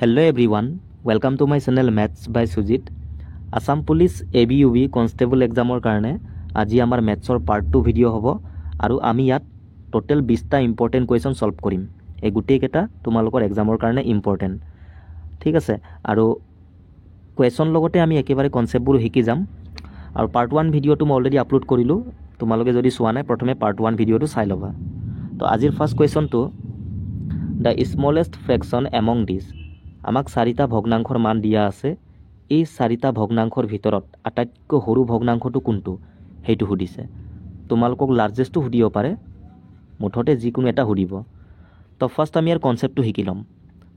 Hello everyone, welcome to my channel Maths by Sujit. Assam Police ABUB Constable examor karone aji amar mathsor part 2 video hobo aru ami yat total 20 ta important question solve korim. Ei gutei keta tumalokor examor karone important. ঠিক আছে আৰু question লগতে আমি একেবাৰে concept বোৰ শিকি যাম আৰু part 1 ভিডিওটো মই অলৰেডি আপলোড কৰিলো তোমালোকে যদি চোৱা নাই প্ৰথমে part 1 ভিডিওটো চাই লবা তো আজিৰ first কোৱেশ্চনটো the smallest fraction among these আমাক চাৰিটা ভগ্নাংশৰ মান দিয়া আছে এই চাৰিটা ভগ্নাংশৰ ভিতৰত আটাইতকৈ সৰু ভগ্নাংশটো কোনটো হেইটো সুধিছে তোমালোকক লাৰ্জেষ্টটো সুধিব পাৰে মুঠতে যিকোনো এটা সুধিব তো ফাৰ্স্ট আমি ইয়াৰ কনসেপ্টটো শিকি লম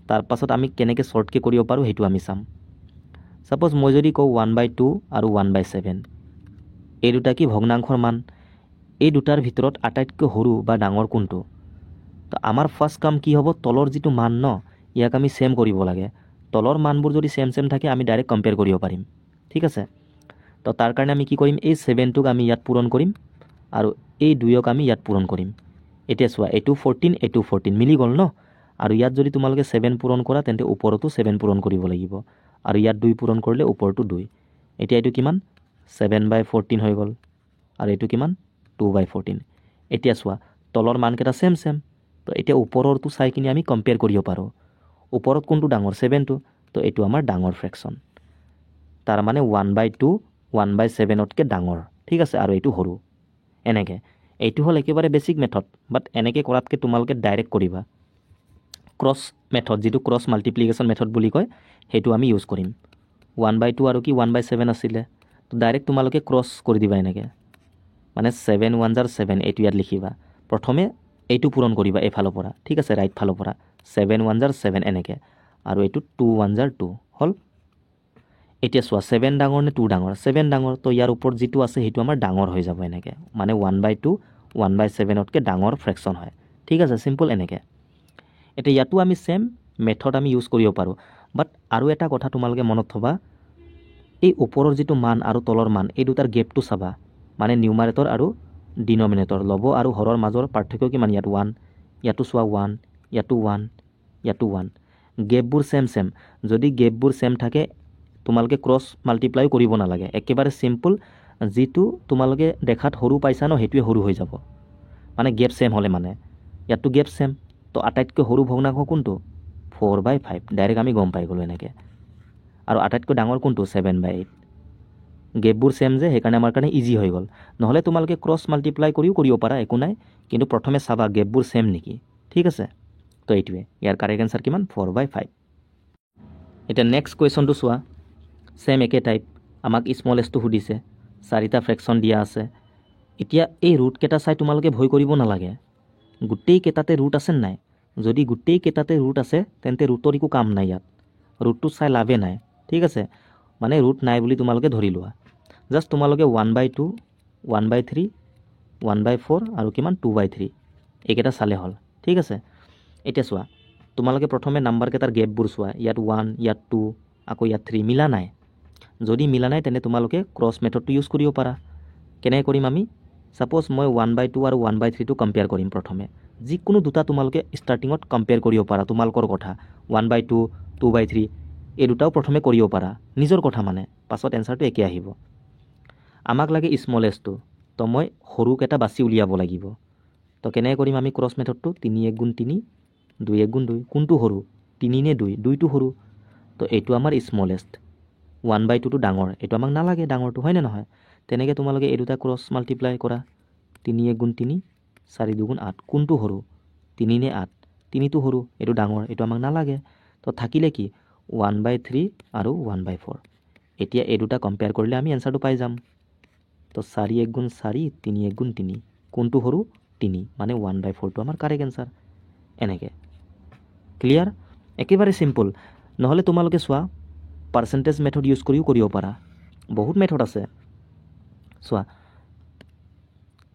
তাৰ পাছত আমি কেনেকৈ শৰ্টকে কৰিব পাৰো হেইটো আমি চাম সাপোজ মই যদি কও 1/2 আৰু 1/7 এই দুটা কি ভগ্নাংশৰ মান এই দুটাৰ ভিতৰত আটাইতকৈ সৰু বা ডাঙৰ কোনটো তো আমাৰ ফাৰ্স্ট কাম কি হ'ব তলৰ যিটো মান ন ইয়াক আমি সেম কৰিব লাগে তলৰ মানবোৰ যদি সেম থাকে আমি ডাইৰেক্ট কম্পেয়াৰ কৰিব পাৰিম ঠিক আছে তো তাৰ কাৰণে আমি কি কৰিম এই 7 টোক আমি ইয়াত পূৰণ কৰিম আৰু এই 2 ক আমি ইয়াত পূৰণ কৰিম এতিয়া চোৱা এটো 14 এটো 14 মিলি গল ন আৰু ইয়াত যদি তোমালোকে 7 পূৰণ কৰা তেন্তে ওপৰতো 7 পূৰণ কৰিব লাগিব আৰু ইয়াত 2 পূৰণ কৰিলে ওপৰতো 2 এতিয়া এটো কিমান 7/14 হৈ গল আৰু এটো কিমান 2/14 এতিয়া চোৱা তলৰ মান কেটা সেম তো এতিয়া ওপৰৰটো চাই কিনি আমি কম্পেয়াৰ কৰিব পাৰো ওপৰত কোনটো ডাঙৰ 7 টো তো এটো আমাৰ ডাঙৰ ফ্ৰেকশন তাৰ মানে 1/2 1/7 তকে ডাঙৰ ঠিক আছে আৰু এটো সৰু এনেকে এইটো হল একেবাৰে বেসিক মেথড বাট এনেকে কৰাতকে তোমালোকে ডাইৰেক্ট কৰিবা ক্ৰস মেথড যেটো ক্ৰস মাল্টিপ্লিকেশন মেথড বুলি কয় হেতু আমি ইউজ কৰিম 1/2 আৰু কি 1/7 আছিলে তো ডাইৰেক্ট তোমালোকে ক্ৰস কৰি দিবা এনেকে মানে 7 1 jar 7 এটো ইয়াত লিখিবা প্ৰথমে এইটো পূৰণ কৰিবা এফালৰ পৰা ঠিক আছে ৰাইট ফালৰ পৰা 7 1 jar 7 এনেকে আৰু এইটো 2 1 jar 2 হল এতিয়া চোৱা 7 ডাঙৰ নে 2 ডাঙৰ 7 ডাঙৰ তো ইয়াৰ ওপৰত যেটো আছে হেতু আমাৰ ডাঙৰ হৈ যাব এনেকে মানে 1/2 1/7 তকে ডাঙৰ ফ্ৰেকশন হয় ঠিক আছে সিম্পল এনেকে এতিয়া ইয়াতো আমি সেম মেথড আমি ইউজ কৰিব পাৰো বাট আৰু এটা কথা তোমালোকে মনত থবা এই ওপৰৰ যেটো মান আৰু তলৰ মান এই দুটাৰ গেপটো চাবা মানে নিউমাৰেটৰ আৰু ডিনোমিনেটৰ লব আৰু হৰৰ মাজৰ পাৰ্থক্য কিমান ইয়াত 1 ইয়াতো চোৱা 1 ইয়াতো 1 ইয়াতো 1 গেপবোৰ সেম যদি গেপবোৰ সেম থাকে তোমালোকে ক্ৰস মাল্টিপ্লাই কৰিব না লাগে একেবাৰে সিম্পল যেটো তোমালোকে দেখাত সৰু পাইছা ন হেতুৱে সৰু হৈ যাব মানে গেপ সেম হলে মানে ইয়াতো গেপ সেম তো আটাইতকৈ সৰু ভগ্নাংশ কোনটো 4/5 ডাইৰেক্ট আমি গম পাই গলো এনেকে আৰু আটাইতকৈ ডাঙৰ কোনটো 7/8 গেপবোৰ সেম যে হেকাৰণে আমাৰ কাৰণে ইজি হৈ গল নহলে তোমালোকে ক্ৰস মাল্টিপ্লাই কৰিও কৰিব পাৰা একো নাই কিন্তু প্ৰথমে চাবা গেপবোৰ সেম নেকি ঠিক আছে তো এইটোৱে ইয়াৰ কাৰেক্ট আনসাৰ কিমান 4/5 এটা নেক্সট কোৱেশ্চনটো চোৱা সেম একে টাইপ আমাক স্মলেষ্টটো সুধিছে চাৰিটা ফ্ৰেকশন দিয়া আছে এতিয়া এই ৰুট কেটা চাই তোমালোকে ভয় কৰিব নালাগে গুটেই কেটাতে ৰুট আছে নাই যদি গুটেই কেটাতে ৰুট আছে তেন্তে ৰুটৰ একো কাম নাই ইয়াত ৰুটটো চাই লাভে নাই ঠিক আছে মানে ৰুট নাই বুলি তোমালোকে ধৰি লোৱা জাস্ট তোমালোকে 1/2 1/3 1/4 আৰু কিমান 2/3 একেটা চালে হল ঠিক আছে এতিয়া চোৱা তোমালোকে প্ৰথমে নাম্বাৰ কেটাৰ গেপবোৰ চোৱা ইয়াত 1 ইয়াত 2 আকৌ ইয়াত 3 মিলা নাই যদি মিলা নাই তেনে তোমালোকে ক্ৰস মেথডটো ইউজ কৰিব পাৰা কেনে কৰিম আমি সাপোজ মই 1/2 আৰু 1/3 টো কম্পেয়াৰ কৰিম প্ৰথমে যিকোনো দুটা তোমালোকে স্টাৰ্টিংত কম্পেয়াৰ কৰিব পাৰা তোমালোকৰ কথা 1/2 2/3 এই দুটাও প্ৰথমে কৰিব পাৰা নিজৰ কথা মানে পাছত এনসাৰটো একে আহিব আমাক লাগে স্মলেষ্টটো তো মই সৰু কেটা বাছি উলিয়াব লাগিব তো কেনে কৰিম আমি ক্ৰস মেথডটো 3 1 গুণ 3 2 1 গুণ 2 কোনটো সৰু 3 নে 2 2টো সৰু তো এইটো আমাৰ স্মলেষ্ট 1/2 টো ডাঙৰ এটো আমাক নালাগে ডাঙৰটো হয় নে নহয় তেনেকে তোমালোকে এই দুটা ক্ৰস মাল্টিপ্লাই কৰা 3 1 গুণ 3 4 2 গুণ 8 কোনটো সৰু 3 নে 8 3টো সৰু এটো ডাঙৰ এটো আমাক নালাগে তো থাকিলে কি 1/3 আৰু 1/4 এতিয়া এই দুটা কম্পেয়াৰ কৰিলে আমি আনসাৰটো পাই যাম তো 4 1 গুণ 4 3 1 গুণ 3 কোনটো সৰু 3 মানে 1/4 টো আমাৰ কাৰেক্ট আনসাৰ এনেকে ক্লিয়াৰ একেবাৰে সিম্পল নহলে তোমালোকে চোৱা পাৰ্সেন্টেজ মেথড ইউজ কৰিও কৰিব পাৰা বহুত মেথড আছে চোৱা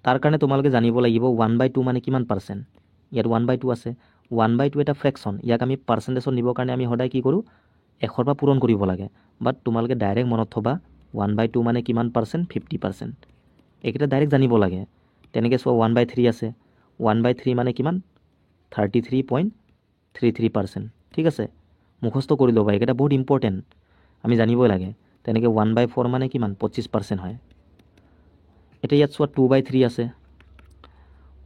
তাৰ কাৰণে তোমালোকে জানিব লাগিব 1/2 মানে কিমান পাৰ্সেন্ট ইয়াত 1/2 আছে 1/2 এটা ফ্ৰেকশন ইয়াক আমি পাৰ্সেন্টেজত নিবৰ কাৰণে আমি সদায় কি কৰো 100 পৰা পূৰণ কৰিব লাগে বাট তোমালোকে ডাইৰেক্ট মনত থবা 1/2 মানে কিমান পাৰ্সেন্ট 50% একেটা ডাইৰেক্ট জানিব লাগে তেনেকে চোৱা 1/3 আছে 1/3 মানে কিমান 33.33% ঠিক আছে মুখস্থ কৰি ল'বা, এইকেইটা বহুত ইম্পৰ্টেণ্ট, আমি জানিবই লাগে। তেনেকৈ 1/4 মানে কিমান 25% হয়। এতিয়া ইয়াত চোৱা 2/3 আছে।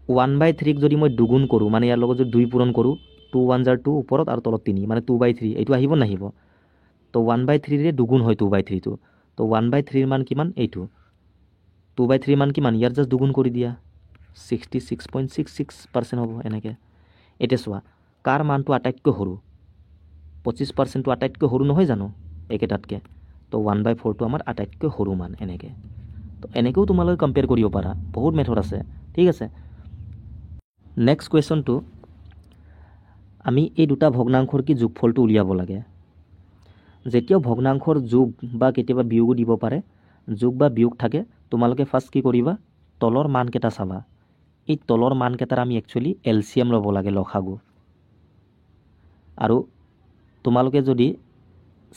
1/3ক যদি মই দুগুণ কৰোঁ, মানে ইয়াৰ লগত যদি 2 পূৰণ কৰোঁ, 2 1 জাৰ 2 ওপৰত আৰু তলত 3, মানে 2/3, এইটো আহিব নাহিব? তো 1/3ৰে দুগুণ হয় 2/3টো। তো 1/3ৰ মান কিমান? এইটো 2/3 মান কিমান? ইয়াৰ জাষ্ট দুগুণ কৰি দিয়া, 66.66% হ'ব এনেকৈ। এতিয়া চোৱা কাৰ মানটো আটাইতকৈ সৰু? 25%টো আটাইতকৈ সৰু নহয় জানো একেটাতকৈ? তো 1/4টো আমাৰ আটাইতকৈ সৰু মান এনেকৈ। তো এনেকৈও তোমালোকে কম্পেয়াৰ কৰিব পাৰা, বহুত মেথড আছে। ঠিক আছে, নেক্সট কুৱেশ্যনটো, আমি এই দুটা ভগ্নাংশৰ কি যোগফলটো উলিয়াব লাগে। যেতিয়াও ভগ্নাংশৰ যোগ বা কেতিয়াবা বিয়োগো দিব পাৰে, যোগ বা বিয়োগ থাকে, তোমালোকে ফাৰ্ষ্ট কি কৰিবা? তলৰ মানকেইটা চাবা। এই তলৰ মানকেইটাৰ আমি একচুৱেলি এলচিএম ল'ব লাগে, লসাগু। আৰু তোমালোকে যদি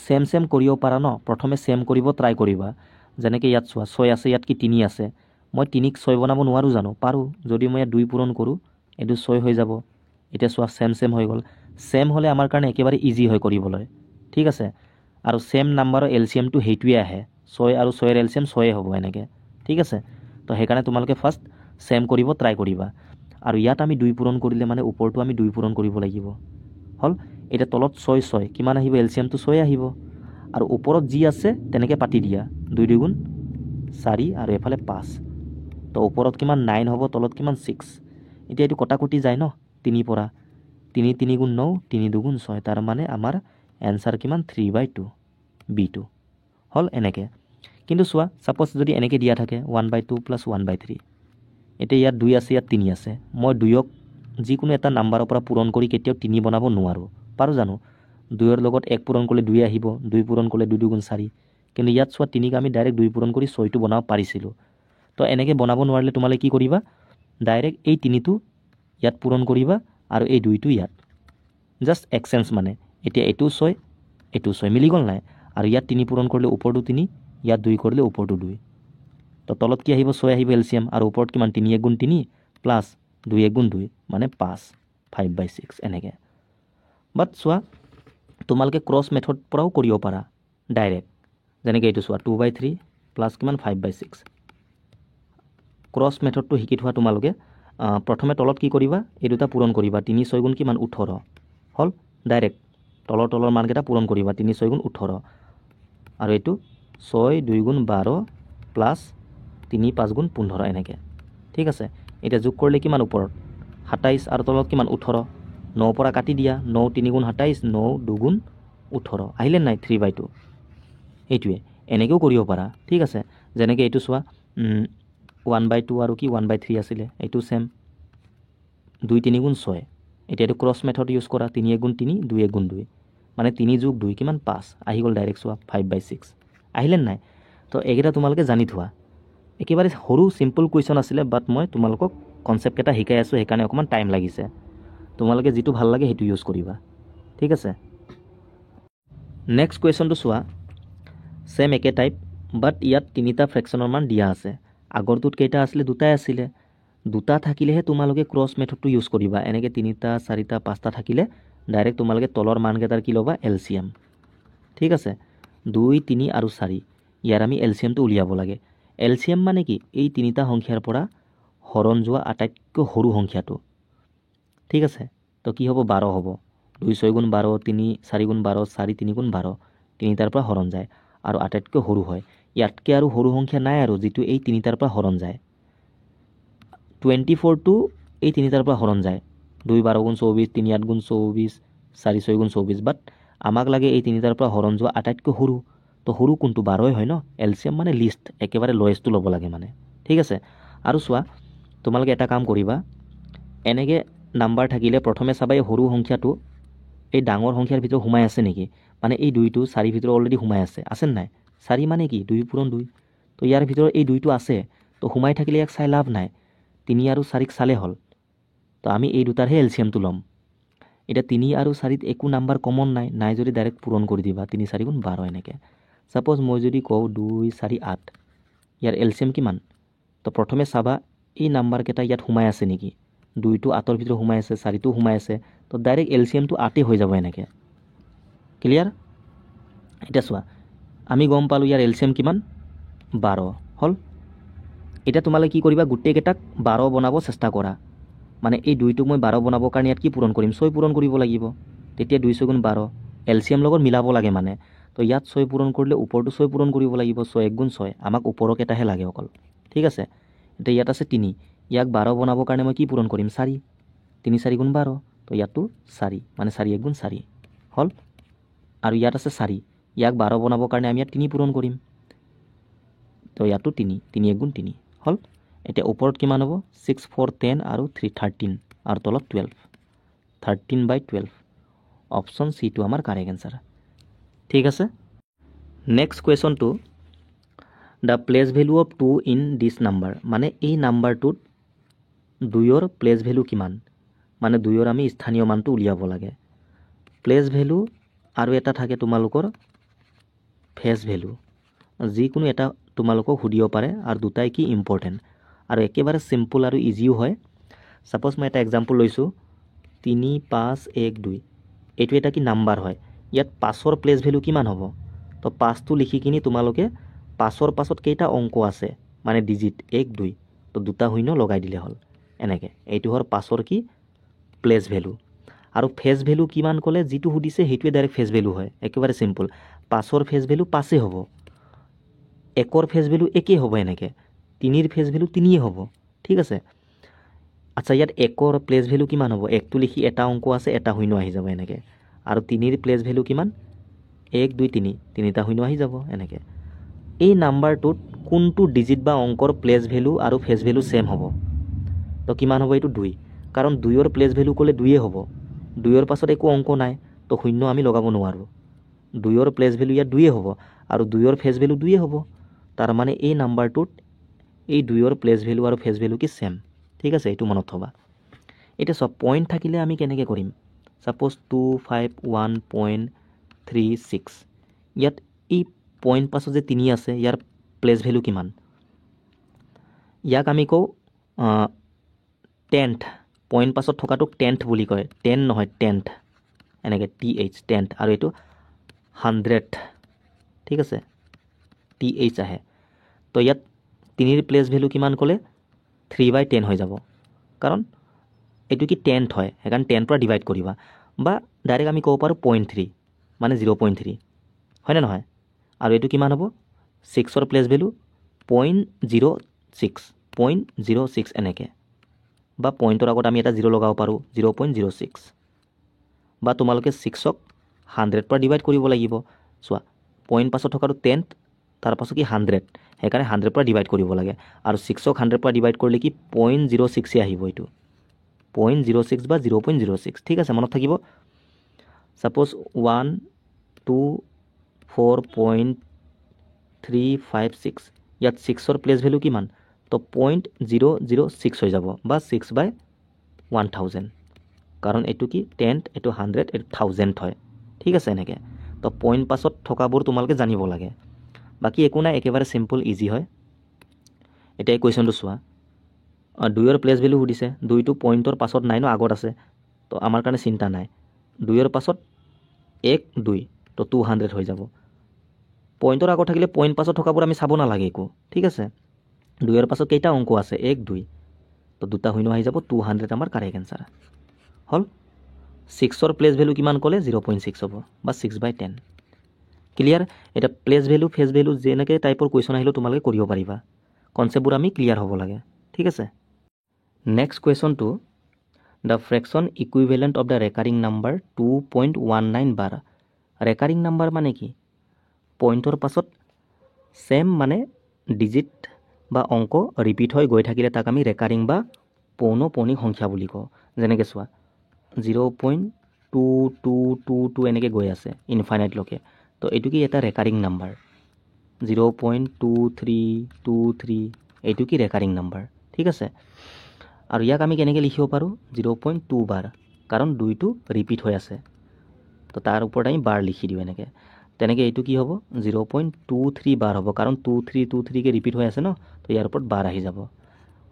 চেম কৰিব পাৰা ন, প্ৰথমে চেম কৰিব ট্ৰাই কৰিবা। যেনেকৈ ইয়াত চোৱা 6 আছে, ইয়াত কি 3 আছে? মই 3ক 6 বনাব নোৱাৰোঁ জানো? পাৰোঁ। যদি মই ইয়াত 2 পূৰণ কৰোঁ, এইটো 6 হৈ যাব। এতিয়া চোৱা চেম হৈ গ'ল। চেম হ'লে আমাৰ কাৰণে একেবাৰে ইজি হয় কৰিবলৈ। ঠিক আছে, আৰু চেম নাম্বাৰৰ এলচিএমটো সেইটোৱে আহে, 6 আৰু 6ৰ এলচিএম 6 হ'ব এনেকৈ। ঠিক আছে, তো সেইকাৰণে তোমালোকে ফাৰ্ষ্ট চেম কৰিব ট্ৰাই কৰিবা। আৰু ইয়াত আমি 2 পূৰণ কৰিলে মানে ওপৰটো আমি 2 পূৰণ কৰিব লাগিব। হ'ল, এতিয়া তলত 6 কিমান আহিব? এলচিএমটো 6 আহিব। আৰু ওপৰত যি আছে তেনেকৈ পাতি দিয়া, 2 2 গুণ 4 আৰু এফালে 5। তো ওপৰত কিমান 9 হ'ব, তলত কিমান 6। এতিয়া এইটো কটাকটি যায় ন 3 পৰা, 3 3 গুণ 9, 3 2 গুণ 6, তাৰ মানে আমাৰ এনচাৰ কিমান? 3/2 B2 হ'ল এনেকৈ। কিন্তু চোৱা ছাপ'জ যদি এনেকৈ দিয়া থাকে 1/2 + 1/3, এতিয়া ইয়াত 2 আছে, ইয়াত 3 আছে, মই 2ক যিকোনো এটা নাম্বাৰৰ পৰা পূৰণ কৰি কেতিয়াও 3 বনাব নোৱাৰোঁ, পাৰোঁ জানো? 2ৰ লগত 1 পূৰণ কৰিলে 2 আহিব, 2 পূৰণ কৰিলে 2 2 গুণ 4। কিন্তু ইয়াত চোৱা 3ক আমি ডাইৰেক্ট 2 পূৰণ কৰি 6টো বনাব পাৰিছিলোঁ। তো এনেকৈ বনাব নোৱাৰিলে তোমালোকে কি কৰিবা? ডাইৰেক্ট এই 3টো ইয়াত পূৰণ কৰিবা আৰু এই 2টো ইয়াত, জাষ্ট এক্সচেঞ্জ মানে। এতিয়া এইটো 6, এইটো 6 মিলি গ'ল নাই? আৰু ইয়াত 3 পূৰণ কৰিলে ওপৰটো 3, ইয়াত 2 কৰিলে ওপৰটো 2। তো তলত কি আহিব? 6 আহিব এলচিএম, আৰু ওপৰত কিমান? 3 1 গুণ 3 প্লাছ 2 1 গুণ 2, মানে 5, 5/6 এনেকৈ। বাট চোৱা তোমালোকে ক্ৰছ মেথড পৰাও কৰিব পাৰা ডাইৰেক্ট। যেনেকৈ এইটো চোৱা 2/3 প্লাছ কিমান? 5/6। ক্ৰছ মেথডটো শিকি থোৱা তোমালোকে। প্ৰথমে তলত কি কৰিবা? এই দুটা পূৰণ কৰিবা, 3 6 গুণ কিমান? 18 হ'ল। ডাইৰেক্ট তলৰ মানকেইটা পূৰণ কৰিবা, 3 6 গুণ 18, আৰু এইটো 6 2 গুণ 12 প্লাছ 3 5 গুণ 15 এনেকৈ। ঠিক আছে, এতিয়া যোগ কৰিলে কিমান? ওপৰত 27 আৰু তলত কিমান? 18। 9 পৰা কাটি দিয়া, 9 3 গুণ 27, 9 2 গুণ 18, আহিলে নাই? 3/2। এইটোৱে, এনেকৈও কৰিব পাৰা। ঠিক আছে, যেনেকৈ এইটো চোৱা 1/2 আৰু কি 1/3 আছিলে, এইটো চেম 2 3 গুণ 6। এতিয়া এইটো ক্ৰছ মেথড ইউজ কৰা, 3 1 গুণ 3, 2 1 গুণ 2, মানে 3 যোগ 2 কিমান? 5, আহি গ'ল ডাইৰেক্ট চোৱা 5/6, আহিলে নাই? তো এইকেইটা তোমালোকে জানি থোৱা। একেবাৰে সৰু চিম্পল কুৱেশ্যন আছিলে, বাট মই তোমালোকক কনচেপ্টকেইটা শিকাই আছোঁ, সেইকাৰণে অকণমান টাইম লাগিছে। তোমালোকে যিটো ভাল লাগে সেইটো ইউজ কৰিবা। ঠিক আছে, নেক্সট কুৱেশ্যনটো চোৱা, চেম একে টাইপ, বাট ইয়াত 3টা ফ্ৰেকশ্যনৰ মান দিয়া আছে। আগৰটোত কেইটা আছিলে? 2টাই আছিলে। 2টা থাকিলেহে তোমালোকে ক্ৰছ মেথডটো ইউজ কৰিবা। এনেকৈ 3টা 4টা 5টা থাকিলে ডাইৰেক্ট তোমালোকে তলৰ মানকেইটাৰ কি ল'বা? এলচিএম। ঠিক আছে, 2 3 আৰু 4, ইয়াৰ আমি এলচিএমটো উলিয়াব লাগে। এলচিএম মানে কি? এই 3টা সংখ্যাৰ পৰা হৰণ যোৱা আটাইতকৈ সৰু সংখ্যাটো। ঠিক আছে, তো কি হ'ব? 12 হ'ব। 2 6 গুণ 12, 3 4 গুণ 12, 4 3 গুণ 12, 3টাৰ পৰা হৰণ যায় আৰু আটাইতকৈ সৰু হয়। ইয়াতকৈ আৰু সৰু সংখ্যা নাই আৰু যিটো এই 3টাৰ পৰা হৰণ যায়। 24টো এই 3টাৰ পৰা হৰণ যায়, 2 12 গুণ 24, 3 8 গুণ 24, 4 6 গুণ 24, বাট আমাক লাগে এই 3টাৰ পৰা হৰণ যোৱা আটাইতকৈ সৰু। তো সৰু কোনটো? 12 হয় ন। এলচিএম মানে লিষ্ট, একেবাৰে লয়েষ্টটো ল'ব লাগে মানে। ঠিক আছে, আৰু চোৱা তোমালোকে এটা কাম কৰিবা, এনেকৈ নাম্বাৰ থাকিলে প্ৰথমে চাবা এই সৰু সংখ্যাটো এই ডাঙৰ সংখ্যাৰ ভিতৰত সোমাই আছে নেকি। মানে এই 2টো 4 ভিতৰত অলৰেডি সোমাই আছে নাই? 4 মানে কি? 2 পূৰণ 2। তো ইয়াৰ ভিতৰত এই 2টো আছে, তো সোমাই থাকিলে ইয়াক চাই লাভ নাই। 3 আৰু 4ক চালে হ'ল। তো আমি এই দুটাৰহে এলচিএমটো ল'ম। এতিয়া 3 আৰু 4ত একো নাম্বাৰ কমন নাই যদি ডাইৰেক্ট পূৰণ কৰি দিবা, 3 4 গুণ 12 এনেকৈ। ছাপ'জ মই যদি কওঁ 2 4 8, ইয়াৰ এলচিএম কিমান? তো প্ৰথমে চাবা এই নাম্বাৰকেইটা ইয়াত সোমাই আছে নেকি। 2টো 8ৰ ভিতৰত সোমাই আছে, 4টো সোমাই আছে, তো ডাইৰেক্ট এলচিএমটো 8 হৈ যাব এনেকৈ। ক্লিয়াৰ এতিয়া চোৱা আমি গম পালোঁ ইয়াৰ এলচিএম কিমান 12 হ'ল এতিয়া তোমালোকে কি কৰিবা গোটেইকেইটাক 12 বনাব চেষ্টা কৰা মানে এই দুইটোক মই 12 বনাবৰ কাৰণে ইয়াত কি পূৰণ কৰিম 6 পূৰণ কৰিব লাগিব তেতিয়া 2 6 গুণ 12 এলচিএম লগত মিলাব লাগে মানে তো ইয়াত 6 পূৰণ কৰিলে ওপৰটো 6 পূৰণ কৰিব লাগিব 6 1 গুণ 6 আমাক ওপৰৰ কেইটাহে লাগে অকল ঠিক আছে এতিয়া ইয়াত আছে 3 ইয়াক 12 বনাবৰ কাৰণে মই কি পূৰণ কৰিম 4 3 4 গুণ 12 তো ইয়াতো 4 মানে 4 1 গুণ 4 হ'ল আৰু ইয়াত আছে 4 ইয়াক 12 বনাবৰ কাৰণে আমি ইয়াত 3 পূৰণ কৰিম তো ইয়াতো 3 3 1 গুণ 3 হ'ল এতিয়া ওপৰত কিমান হ'ব 6 4 10 আৰু 3 13 আৰু তলত 12 13/12 অপশ্যন সিটো আমাৰ কাৰেক্ট এনসাৰ ঠিক আছে নেক্সট কুৱেশ্যনটো the place value of 2 in this number মানে এই নাম্বাৰটোত 2ৰ প্লেচ ভেলু কিমান মানে 2ৰ আমি স্থানীয় মানটো উলিয়াব লাগে প্লেচ ভেলু আৰু এটা থাকে তোমালোকৰ ফেচ ভেলু যিকোনো এটা তোমালোকক সুধিব পাৰে আৰু দুটাই কি ইম্পৰ্টেণ্ট আৰু একেবাৰে সিম্পল আৰু ইজিও হয় সাপোজ মই এটা এক্সাম্পল লৈছোঁ 3 5 1 2 এইটো এটা কি নাম্বাৰ হয় ইয়াত 5ৰ প্লেচ ভেলু কিমান হ'ব তো 5টো লিখি কিনি তোমালোকে 5ৰ পাছত কেইটা অংক আছে মানে ডিজিট 1 2 তো দুটা শূন্য লগাই দিলে হ'ল এনেকৈ এইটো হ'ল 5ৰ কি প্লেচ ভেলু আৰু ফেচ ভেলু কিমান ক'লে যিটো সুধিছে সেইটোৱে ডাইৰেক্ট ফেচ ভেলু হয় একেবাৰে সিম্পল 5ৰ ফেচ ভেলু 5 হ'ব 1ৰ ফেচ ভেলু 1 হ'ব এনেকৈ 3ৰ ফেচ ভেলু 3 হ'ব ঠিক আছে আচ্ছা ইয়াত 1ৰ প্লেচ ভেলু কিমান হ'ব 1টো লিখি এটা অংক আছে এটা শূন্য আহি যাব এনেকৈ আৰু 3ৰ প্লেচ ভেলু কিমান 1 2 3 তিনিটা শূন্য আহি যাব এনেকৈ এই নাম্বাৰটোত কোনটো ডিজিট বা অংকৰ প্লেচ ভেলু আৰু ফেচ ভেলু সেম হ'ব তো কিমান হ'ব এইটো 2 কাৰণ 2ৰ প্লেচ ভেলু ক'লে 2 হ'ব 2ৰ পাছত একো অংক নাই তো শূন্য আমি লগাব নোৱাৰোঁ 2ৰ প্লেচ ভেলু ইয়াত 2 হ'ব আৰু 2ৰ ফেচ ভেলু 2 হ'ব তাৰ মানে এই নাম্বাৰটোত এই 2ৰ প্লেচ ভেলু আৰু ফেচ ভেলু কি সেম ঠিক আছে এইটো মনত থবা এটা সব পয়েন্ট থাকিলে আমি কেনেকৈ কৰিম সাপোজ 251.36 ইয়াত এই পয়েন্ট পাছত যে 3 আছে ইয়াৰ প্লেচ ভেলু কিমান ইয়াক আমি কওঁ 10th পয়েন্ট পাছত থকাটোক 10th বুলি কয় 10 নহয় 10th এনেকৈ TH 10th আৰু এইটো 100th ঠিক আছে TH আহে তো ইয়াত 3ৰ প্লেচ ভেলু কিমান ক'লে 3/10 হৈ যাব কাৰণ এইটো কি 10th হয় সেইকাৰণে 10 পৰা ডিভাইড কৰিবা বা ডাইৰেক্ট আমি ক'ব পাৰোঁ 0.3 মানে 0.3 হয়নে নহয় আৰু এইটো কিমান হ'ব 6ৰ প্লেচ ভেলু 0.06 এনেকৈ বা পইণ্টৰ আগত আমি এটা 0 লগাব পাৰোঁ 0.06 বা তোমালোকে 6ক 100 পৰা ডিভাইড কৰিব লাগিব চোৱা পইণ্ট পাছত থকাটো 10th তাৰ পাছত কি 100 সেইকাৰণে 100 পৰা ডিভাইড কৰিব লাগে আৰু 6ক 100 পৰা ডিভাইড কৰিলে কি 0.06 আহিব এইটো 0.06 বা 0.06 ঠিক আছে মনত থাকিব সাপোজ 124.356 ইয়াত 6ৰ প্লেচ ভেলু কিমান তো 0.006 হৈ যাব বা 6/1000 কাৰণ এইটো কি 10th এইটো 100 এইটো 1000 হয় ঠিক আছে এনেকৈ তো পইণ্ট পাছত থকাবোৰ তোমালোকে জানিব লাগে বাকি একো নাই একেবাৰে সিম্পল ইজি হয় এতিয়া এই কুৱেশ্যনটো চোৱা 2ৰ প্লেচ ভেলু সুধিছে 2টো পইণ্টৰ পাছত নাই ন আগত আছে তো আমাৰ কাৰণে চিন্তা নাই 2ৰ পাছত 1 2 তো 200 হৈ যাব পইণ্টৰ আগত থাকিলে পইণ্ট পাছত থকাবোৰ আমি চাব নালাগে একো ঠিক আছে 2ৰ পাছত কেইটা অংক আছে 1 2 তো দুটা শূন্য আহি যাব 200 আমাৰ কাৰেক্ট এনসাৰ হ'ল 6ৰ প্লেচ ভেলু কিমান ক'লে 0.6 হ'ব বা 6/10 ক্লিয়াৰ এটা প্লেচ ভেলু ফেচ ভেলু যেনেকৈ টাইপৰ কুৱেশ্যন আহিলেও তোমালোকে কৰিব পাৰিবা কনচেপ্টবোৰ আমি ক্লিয়াৰ হ'ব লাগে ঠিক আছে নেক্সট কুৱেশ্যনটো the fraction equivalent of the recurring number 2.19 bar recurring number মানে কি পইণ্টৰ পাছত সেম মানে ডিজিট বা অংক ৰিপিট হৈ গৈ থাকিলে তাক আমি ৰেকাৰিং বা পৌনঃপুনিক সংখ্যা বুলি কওঁ যেনেকৈ চোৱা 0.2222 এনেকৈ গৈ আছে ইনফাইনাইটলৈকে তো এইটো কি এটা ৰেকাৰিং নাম্বাৰ 0.2323 এইটো কি ৰেকাৰিং নাম্বাৰ ঠিক আছে আৰু ইয়াক আমি কেনেকৈ লিখিব পাৰোঁ 0.2 বাৰ কাৰণ 2টো ৰিপিট হৈ আছে তো তাৰ ওপৰত আমি বাৰ লিখি দিওঁ এনেকৈ তেনেকৈ এইটো কি হ'ব 0.23 বাৰ হ'ব কাৰণ 2323কে ৰিপিট হৈ আছে ন তো ইয়াৰ ওপৰত বাৰ আহি যাব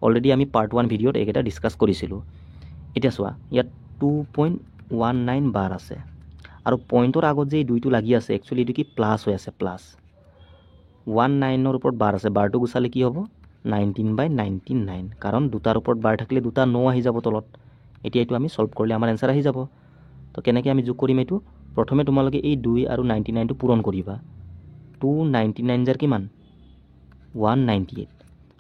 অলৰেডি আমি পাৰ্ট 1 ভিডিঅ'ত এইকেইটা ডিছকাছ কৰিছিলোঁ এতিয়া চোৱা ইয়াত 2.19 বাৰ আছে আৰু পইণ্টৰ আগত যে এই 2টো লাগি আছে একচুৱেলি এইটো কি প্লাছ হৈ আছে প্লাছ 19ৰ ওপৰত বাৰ আছে বাৰটো গুচালে কি হ'ব 19/99 কাৰণ দুটাৰ ওপৰত বাৰ থাকিলে দুটা 9 আহি যাব তলত এতিয়া এইটো আমি সলভ কৰিলে আমাৰ এনসাৰ আহি যাব তো কেনেকৈ আমি যোগ কৰিম এইটো প্ৰথমে তোমালোকে এই 2 আৰু 99টো পূৰণ কৰিবা 299 যাৰ কিমান 198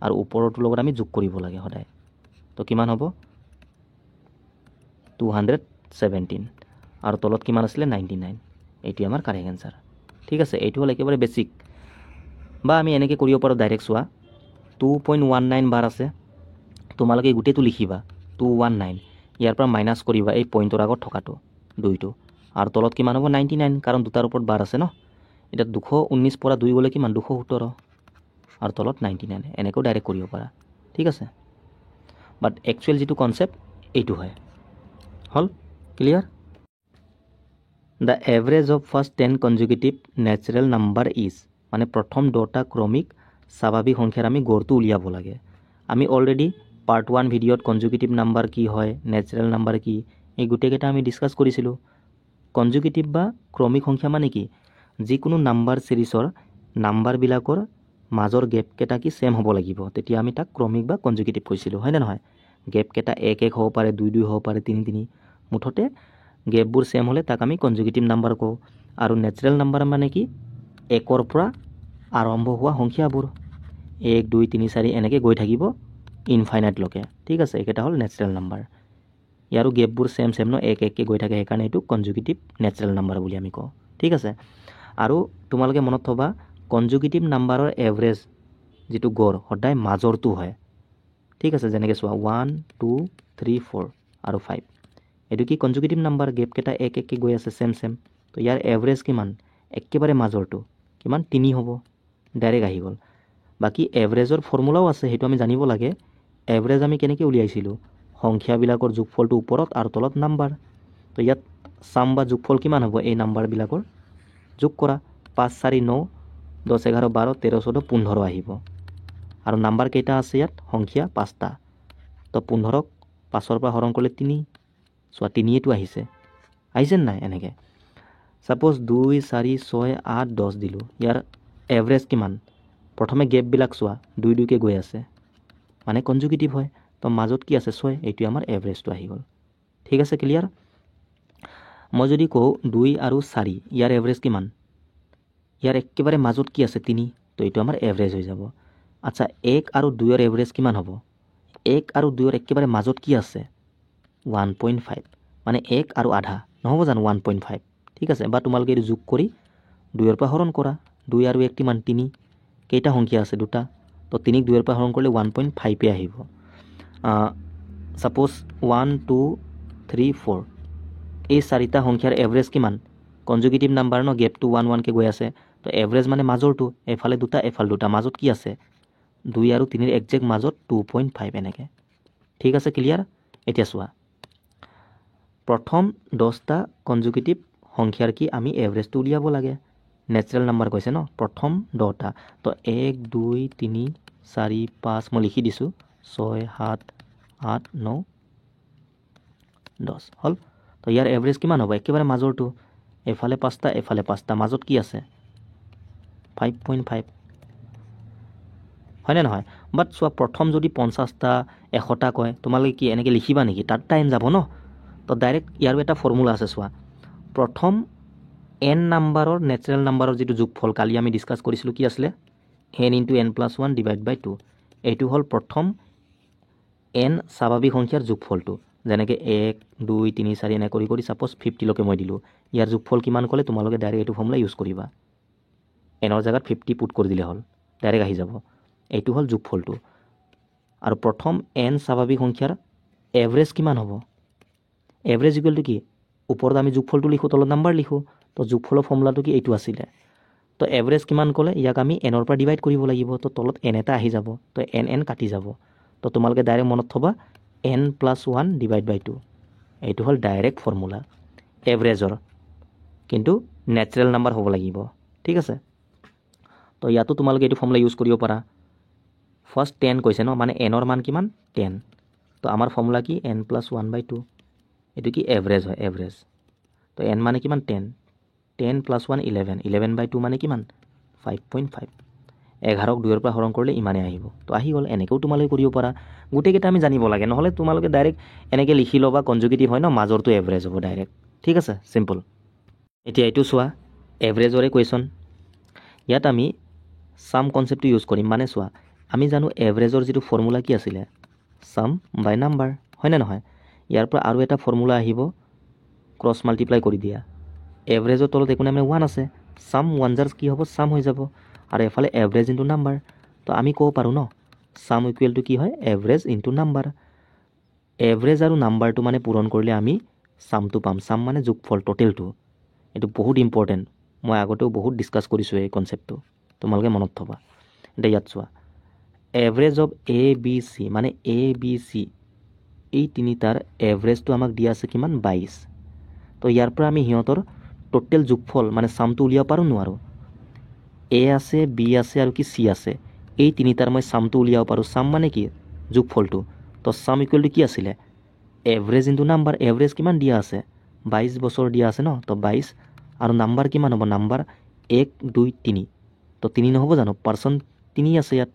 আৰু ওপৰটোৰ লগত আমি যোগ কৰিব লাগে সদায় তো কিমান হ'ব 217 আৰু তলত কিমান আছিলে 99 এইটো আমাৰ কাৰেক্ট এনসাৰ ঠিক আছে এইটো হ'ল একেবাৰে বেছিক বা আমি এনেকৈ কৰিব পাৰোঁ ডাইৰেক্ট চোৱা 2.19 বাৰ আছে তোমালোকে গোটেইটো লিখিবা 219 ইয়াৰ পৰা মাইনাছ কৰিবা এই পইণ্টৰ আগত থকাটো 2টো আৰু তলত কিমান হ'ব 99 কাৰণ দুটাৰ ওপৰত বাৰ আছে ন এতিয়া 219 পৰা 2 গ'লে কিমান 217 আৰু তলত 99 এনেকৈও ডাইৰেক্ট কৰিব পাৰা ঠিক আছে বাট একচুৱেল যিটো কনচেপ্ট এইটো হয় হল clear the average of first 10 consecutive natural number is মানে প্ৰথম 10টা ক্ৰমিক স্বাভাৱিক সংখ্যাৰ আমি গড়টো উলিয়াব লাগে আমি অলৰেডি পাৰ্ট 1 ভিডিঅ'ত কনজিকিউটিভ নাম্বাৰ কি হয় নেচাৰেল নাম্বাৰ কি এই গোটেইকেইটা আমি ডিছকাছ কৰিছিলোঁ কনজিকিউটিভ বা ক্ৰমিক সংখ্যা মানে কি যিকোনো নাম্বাৰ চিৰিজৰ নাম্বাৰবিলাকৰ মাজৰ গেপকেইটা কি ছেম হ'ব লাগিব তেতিয়া আমি তাক ক্ৰমিক বা কনজিকিউটিভ কৈছিলোঁ হয়নে নহয় গেপকেইটা 1 হ'ব পাৰে 2 হ'ব পাৰে 3 মুঠতে গেপবোৰ ছেম হ'লে তাক আমি কনজিকিউটিভ নাম্বাৰ কওঁ আৰু নেচাৰেল নাম্বাৰ মানে কি 1ৰ পৰা আৰম্ভ হোৱা সংখ্যাবোৰ 1 2 3 4 এনেকৈ গৈ থাকিব ইনফাইনাইটলৈকে ঠিক আছে এইকেইটা হ'ল নেচাৰেল নাম্বাৰ ইয়াৰো গেপবোৰ ছেম ন 1 গৈ থাকে সেইকাৰণে এইটো কনজিকিউটিভ নেচাৰেল নাম্বাৰ বুলি আমি কওঁ ঠিক আছে আৰু তোমালোকে মনত থবা কনজিকিউটিভ নাম্বাৰৰ এভাৰেজ যিটো গড় সদায় মাজৰটো হয় ঠিক আছে যেনেকৈ চোৱা 1 2 3 4 আৰু 5 এইটো কি কনজিকিউটিভ নাম্বাৰ গেপকেইটা 1 গৈ আছে ছেম তো ইয়াৰ এভাৰেজ কিমান একেবাৰে মাজৰটো কিমান 3 হ'ব ডাইৰেক্ট আহি গ'ল বাকী এভাৰেজৰ ফৰ্মুলাও আছে সেইটো আমি জানিব লাগে এভাৰেজ আমি কেনেকৈ উলিয়াইছিলোঁ সংখ্যাবিলাকৰ যোগফলটো ওপৰত আৰু তলত নাম্বাৰ তো ইয়াত চাম বা যোগফল কিমান হ'ব এই নাম্বাৰবিলাকৰ যোগ কৰা 5 4 9 10 11 12 13 14 15 আহিব আৰু নাম্বাৰ কেইটা আছে ইয়াত সংখ্যা 5টা তো 15ক 5ৰ পৰা হৰণ কৰিলে 3 চোৱা 3টো আহিছে নাই এনেকৈ সাপোজ 2 4 6 8 10 দিলোঁ ইয়াৰ এভাৰেজ কিমান প্ৰথমে গেপবিলাক চোৱা 2 গৈ আছে মানে কনজিকিউটিভ হয় তো মাজত কি আছে 6 এইটোৱে আমাৰ এভাৰেজটো আহি গ'ল ঠিক আছে ক্লিয়াৰ মই যদি কওঁ 2 আৰু 4 ইয়াৰ এভাৰেজ কিমান ইয়াৰ একেবাৰে মাজত কি আছে 3 তো এইটো আমাৰ এভাৰেজ হৈ যাব আচ্ছা 1 আৰু 2ৰ এভাৰেজ কিমান হ'ব 1 আৰু 2ৰ একেবাৰে মাজত কি আছে 1.5 মানে 1 আৰু আধা নহ'ব জানো 1.5 ঠিক আছে বা তোমালোকে এইটো যোগ কৰি 2ৰ পৰা হৰণ কৰা 2 আৰু 1 কিমান 3 কেইটা সংখ্যা আছে দুটা তো 3ক 2ৰ পৰা হৰণ কৰিলে 1.5 আহিব সাপোজ 1 2 3 4 এই 4টা সংখ্যাৰ এভাৰেজ কিমান কনজিকিউটিভ নাম্বাৰ ন গেপটো 1 1 গৈ আছে তো এভাৰেজ মানে মাজৰটো এফালে দুটা এফালে দুটা মাজত কি আছে 2 আৰু 3ৰ একজেক্ট মাজত 2.5 এনেকৈ ঠিক আছে ক্লিয়াৰ এতিয়া চোৱা প্ৰথম 10টা কনজিকিউটিভ সংখ্যাৰ কি আমি এভাৰেজটো উলিয়াব লাগে নেচাৰেল নাম্বাৰ কৈছে ন প্ৰথম 10টা তো 1 2 3 4 5 মই লিখি দিছোঁ 6 7 8 9 10 হ'ল তো ইয়াৰ এভাৰেজ কিমান হ'ব একেবাৰে মাজৰটো এফালে 5টা এফালে 5টা মাজত কি আছে 5.5 হয়নে নহয় বাট চোৱা প্ৰথম যদি 50টা 100টা কয় তোমালোকে কি এনেকৈ লিখিবা নেকি তাত টাইম যাব ন তো ডাইৰেক্ট ইয়াৰো এটা ফৰ্মুলা আছে চোৱা প্ৰথম n নাম্বাৰৰ নেচাৰেল নাম্বাৰৰ যিটো যোগফল কালি আমি ডিছকাছ কৰিছিলোঁ কি আছিলে n × n+1 / 2 এইটো হ'ল প্ৰথম n স্বাভাৱিক সংখ্যাৰ যোগফলটো যেনেকৈ 1 2 3 4 এনে কৰি সাপোজ 50লৈকে মই দিলোঁ ইয়াৰ যোগফল কিমান ক'লে তোমালোকে ডাইৰেক্ট এইটো ফৰ্মুলা ইউজ কৰিবা এনৰ জেগাত 50 পুট কৰি দিলে হ'ল ডাইৰেক্ট আহি যাব এইটো হ'ল যোগফলটো আৰু প্ৰথম n স্বাভাৱিক সংখ্যাৰ এভাৰেজ কিমান হ'ব এভাৰেজ ইকুৱেলটো কি ওপৰত আমি যোগফলটো লিখোঁ তলত নাম্বাৰ লিখোঁ তো যোগফলৰ ফৰ্মুলাটো কি এইটো আছিলে তো এভাৰেজ কিমান ক'লে ইয়াক আমি এনৰ পৰা ডিভাইড কৰিব লাগিব তো তলত n এটা আহি যাব তো n কাটি যাব তো তোমালোকে ডাইৰেক্ট মনত থবা n+1 / 2 এইটো হ'ল ডাইৰেক্ট ফৰ্মুলা এভাৰেজৰ কিন্তু নেচাৰেল নাম্বাৰ হ'ব লাগিব ঠিক আছে তো ইয়াতো তোমালোকে এইটো ফৰ্মুলা ইউজ কৰিব পাৰা ফাৰ্ষ্ট 10 কৈছে ন মানে এনৰ মান কিমান 10 তো আমাৰ ফৰ্মুলা কি n+1 / 2 এইটো কি এভাৰেজ হয় এভাৰেজ তো তো n মানে কিমান 10 10 + 1 11 11/2 মানে কিমান 5.5 11ক 2ৰ পৰা হৰণ কৰিলে ইমানে আহিব তো আহি গ'ল এনেকেও তোমালোকে কৰিব পাৰা গোটেইকেইটা আমি জানিব লাগে নহ'লে তোমালোকে ডাইৰেক্ট এনেকৈ লিখি ল'বা কনজুগেটিভ হয় ন মাজৰটো এভাৰেজ হ'ব ডাইৰেক্ট ঠিক আছে চিম্পল এতিয়া এইটো চোৱা এভাৰেজৰে কুৱেশ্যন ইয়াত আমি সাম কনচেপ্টটো ইউজ কৰিম মানে চোৱা আমি জানো এভাৰেজৰ যিটো ফৰ্মুলা কি আছিলে সাম বাই নাম্বাৰ হয়নে নহয় ইয়াৰ পৰা আৰু এটা ফৰ্মুলা আহিব ক্ৰছ মাল্টিপ্লাই কৰি দিয়া এভাৰেজৰ তলত একো নাই মানে 1 আছে সাম 1 জাৰ্ছ কি হ'ব সাম হৈ যাব আৰু এফালে এভাৰেজ ইনটু নাম্বাৰ তো আমি ক'ব পাৰোঁ ন সাম ইকুৱেল টু কি হয় এভাৰেজ ইনটু নাম্বাৰ এভাৰেজ আৰু নাম্বাৰটো মানে পূৰণ কৰিলে আমি সামটো পাম সাম মানে যোগফল টোটেলটো এইটো বহুত ইম্পৰ্টেণ্ট মই আগতেও বহুত ডিছকাছ কৰিছোঁ এই কনচেপ্টটো তোমালোকে মনত থবা এতিয়া ইয়াত চোৱা average of A B C মানে এ বি চি এই তিনিটাৰ এভাৰেজটো আমাক দিয়া আছে কিমান 22 তো ইয়াৰ পৰা আমি সিহঁতৰ টোটেল যোগফল মানে সামটো উলিয়াব পাৰোঁ নোৱাৰোঁ এ আছে বি আছে আৰু কি চি আছে এই তিনিটাৰ মই সামটো উলিয়াব পাৰোঁ সাম মানে কি যোগফলটো তো সাম ইকুৱেল টু কি আছিলে এভাৰেজ ইনটু নাম্বাৰ এভাৰেজ কিমান দিয়া আছে 22 বছৰ দিয়া আছে ন তো 22 আৰু নাম্বাৰ কিমান হ'ব নাম্বাৰ 1 2 3 তো 3 নহ'ব জানো পাৰ্চন 3 আছে ইয়াত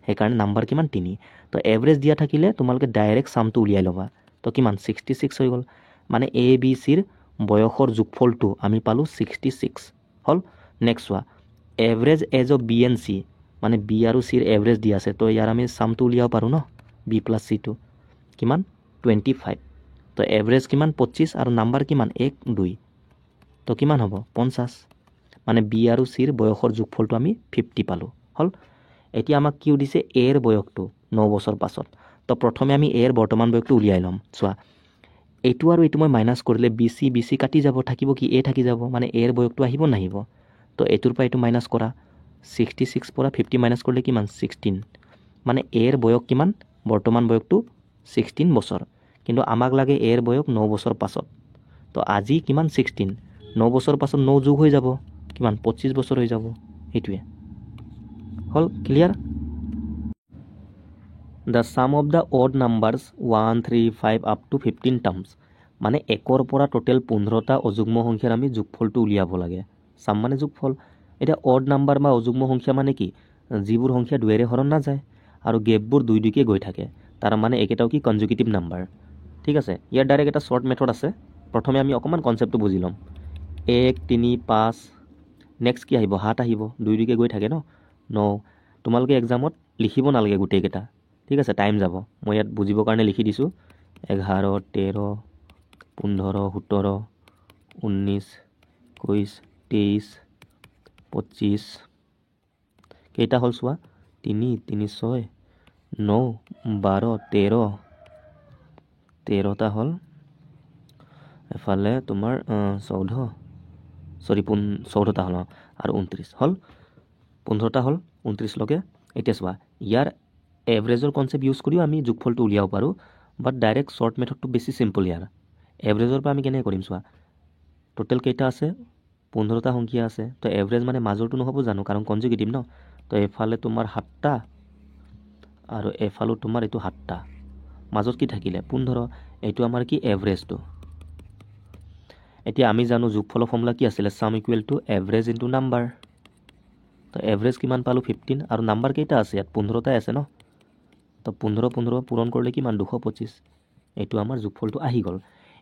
সেইকাৰণে নাম্বাৰ কিমান 3 তো এভাৰেজ দিয়া থাকিলে তোমালোকে ডাইৰেক্ট সামটো উলিয়াই ল'বা তো কিমান 66 হৈ গ'ল মানে এ বি চিৰ বয়সৰ যোগফলটো আমি পালোঁ 66 হ'ল নেক্সট চোৱা average age of B and C মানে বি আৰু চিৰ এভাৰেজ দিয়া আছে তো ইয়াৰ আমি সামটো উলিয়াব পাৰোঁ ন বি প্লাছ চিটো কিমান 25 তো এভাৰেজ কিমান 25 আৰু নাম্বাৰ কিমান 1 2 তো কিমান হ'ব 50 মানে বি আৰু চিৰ বয়সৰ যোগফলটো আমি 50 পালোঁ হ'ল এতিয়া আমাক কি দিছে এৰ বয়সটো 9 বছৰ পাছত তো প্ৰথমে আমি এৰ বৰ্তমান বয়সটো উলিয়াই ল'ম চোৱা এইটো আৰু এইটো মই মাইনাছ কৰিলে বি চি কাটি যাব থাকিব কি এ থাকি যাব মানে এৰ বয়সটো আহিব নাহিব তো এইটোৰ পৰা এইটো মাইনাছ কৰা 66 পৰা 50 মাইনাছ কৰিলে কিমান 16 মানে এৰ বয়স কিমান বৰ্তমান বয়সটো 16 বছৰ কিন্তু আমাক লাগে এৰ বয়স 9 বছৰ পাছত তো আজি কিমান 16 9 বছৰ পাছত 9 যোগ হৈ যাব কিমান 25 বছৰ হৈ যাব এইটোৱে হ'ল clear the sum of the odd numbers 1 3 5 up to 15 terms মানে 1ৰ পৰা টোটেল 15টা অযুগ্ম সংখ্যাৰ আমি যোগফলটো উলিয়াব লাগে সাম মানে যোগফল এতিয়া অড নাম্বাৰ বা অযুগ্ম সংখ্যা মানে কি যিবোৰ সংখ্যা 2ৰে হৰণ নাযায় আৰু গেপবোৰ 2 2কে গৈ থাকে তাৰ মানে একেটাও কি কনজুগেটিভ নাম্বাৰ ঠিক আছে ইয়াৰ ডাইৰেক্ট এটা শ্বৰ্ট মেথড আছে প্ৰথমে আমি অকণমান কনচেপ্টটো বুজি ল'ম 1 3 5 নেক্সট কি আহিব 7 আহিব 2 2কে গৈ থাকে ন 9 তোমালোকে এক্সামত লিখিব নালাগে গোটেইকেইটা ঠিক আছে টাইম যাব মই ইয়াত বুজিবৰ কাৰণে লিখি দিছোঁ 11 13 15 17 19 21 23 25 কেইটা হ'ল চোৱা 3 3 6 9 12 13 13টা হ'ল এফালে তোমাৰ 14টা হ'ল আৰু 29 হ'ল 15টা হ'ল 29লৈকে এতিয়া চোৱা ইয়াৰ এভাৰেজৰ কনচেপ্ট ইউজ কৰিও আমি যোগফলটো উলিয়াব পাৰোঁ বাট ডাইৰেক্ট শ্বৰ্ট মেথডটো বেছি চিম্পল ইয়াৰ এভাৰেজৰ পৰা আমি কেনেকৈ কৰিম চোৱা টোটেল কেইটা আছে 15টা সংখ্যা আছে তো এভাৰেজ মানে মাজৰটো নহ'ব জানো কাৰণ কনজুগেটিভ ন তো এফালে তোমাৰ 7টা আৰু এফালো তোমাৰ এইটো 7টা মাজত কি থাকিলে 15 এইটো আমাৰ কি এভাৰেজটো এতিয়া আমি জানো যোগফলৰ ফৰ্মুলা কি আছিলে sum equal to average into number তো এভাৰেজ কিমান পালোঁ 15 আৰু নাম্বাৰ কেইটা আছে ইয়াত 15টাই আছে ন তো 15 15 পূৰণ কৰিলে কিমান 225 এইটো আমাৰ যোগফলটো আহি গ'ল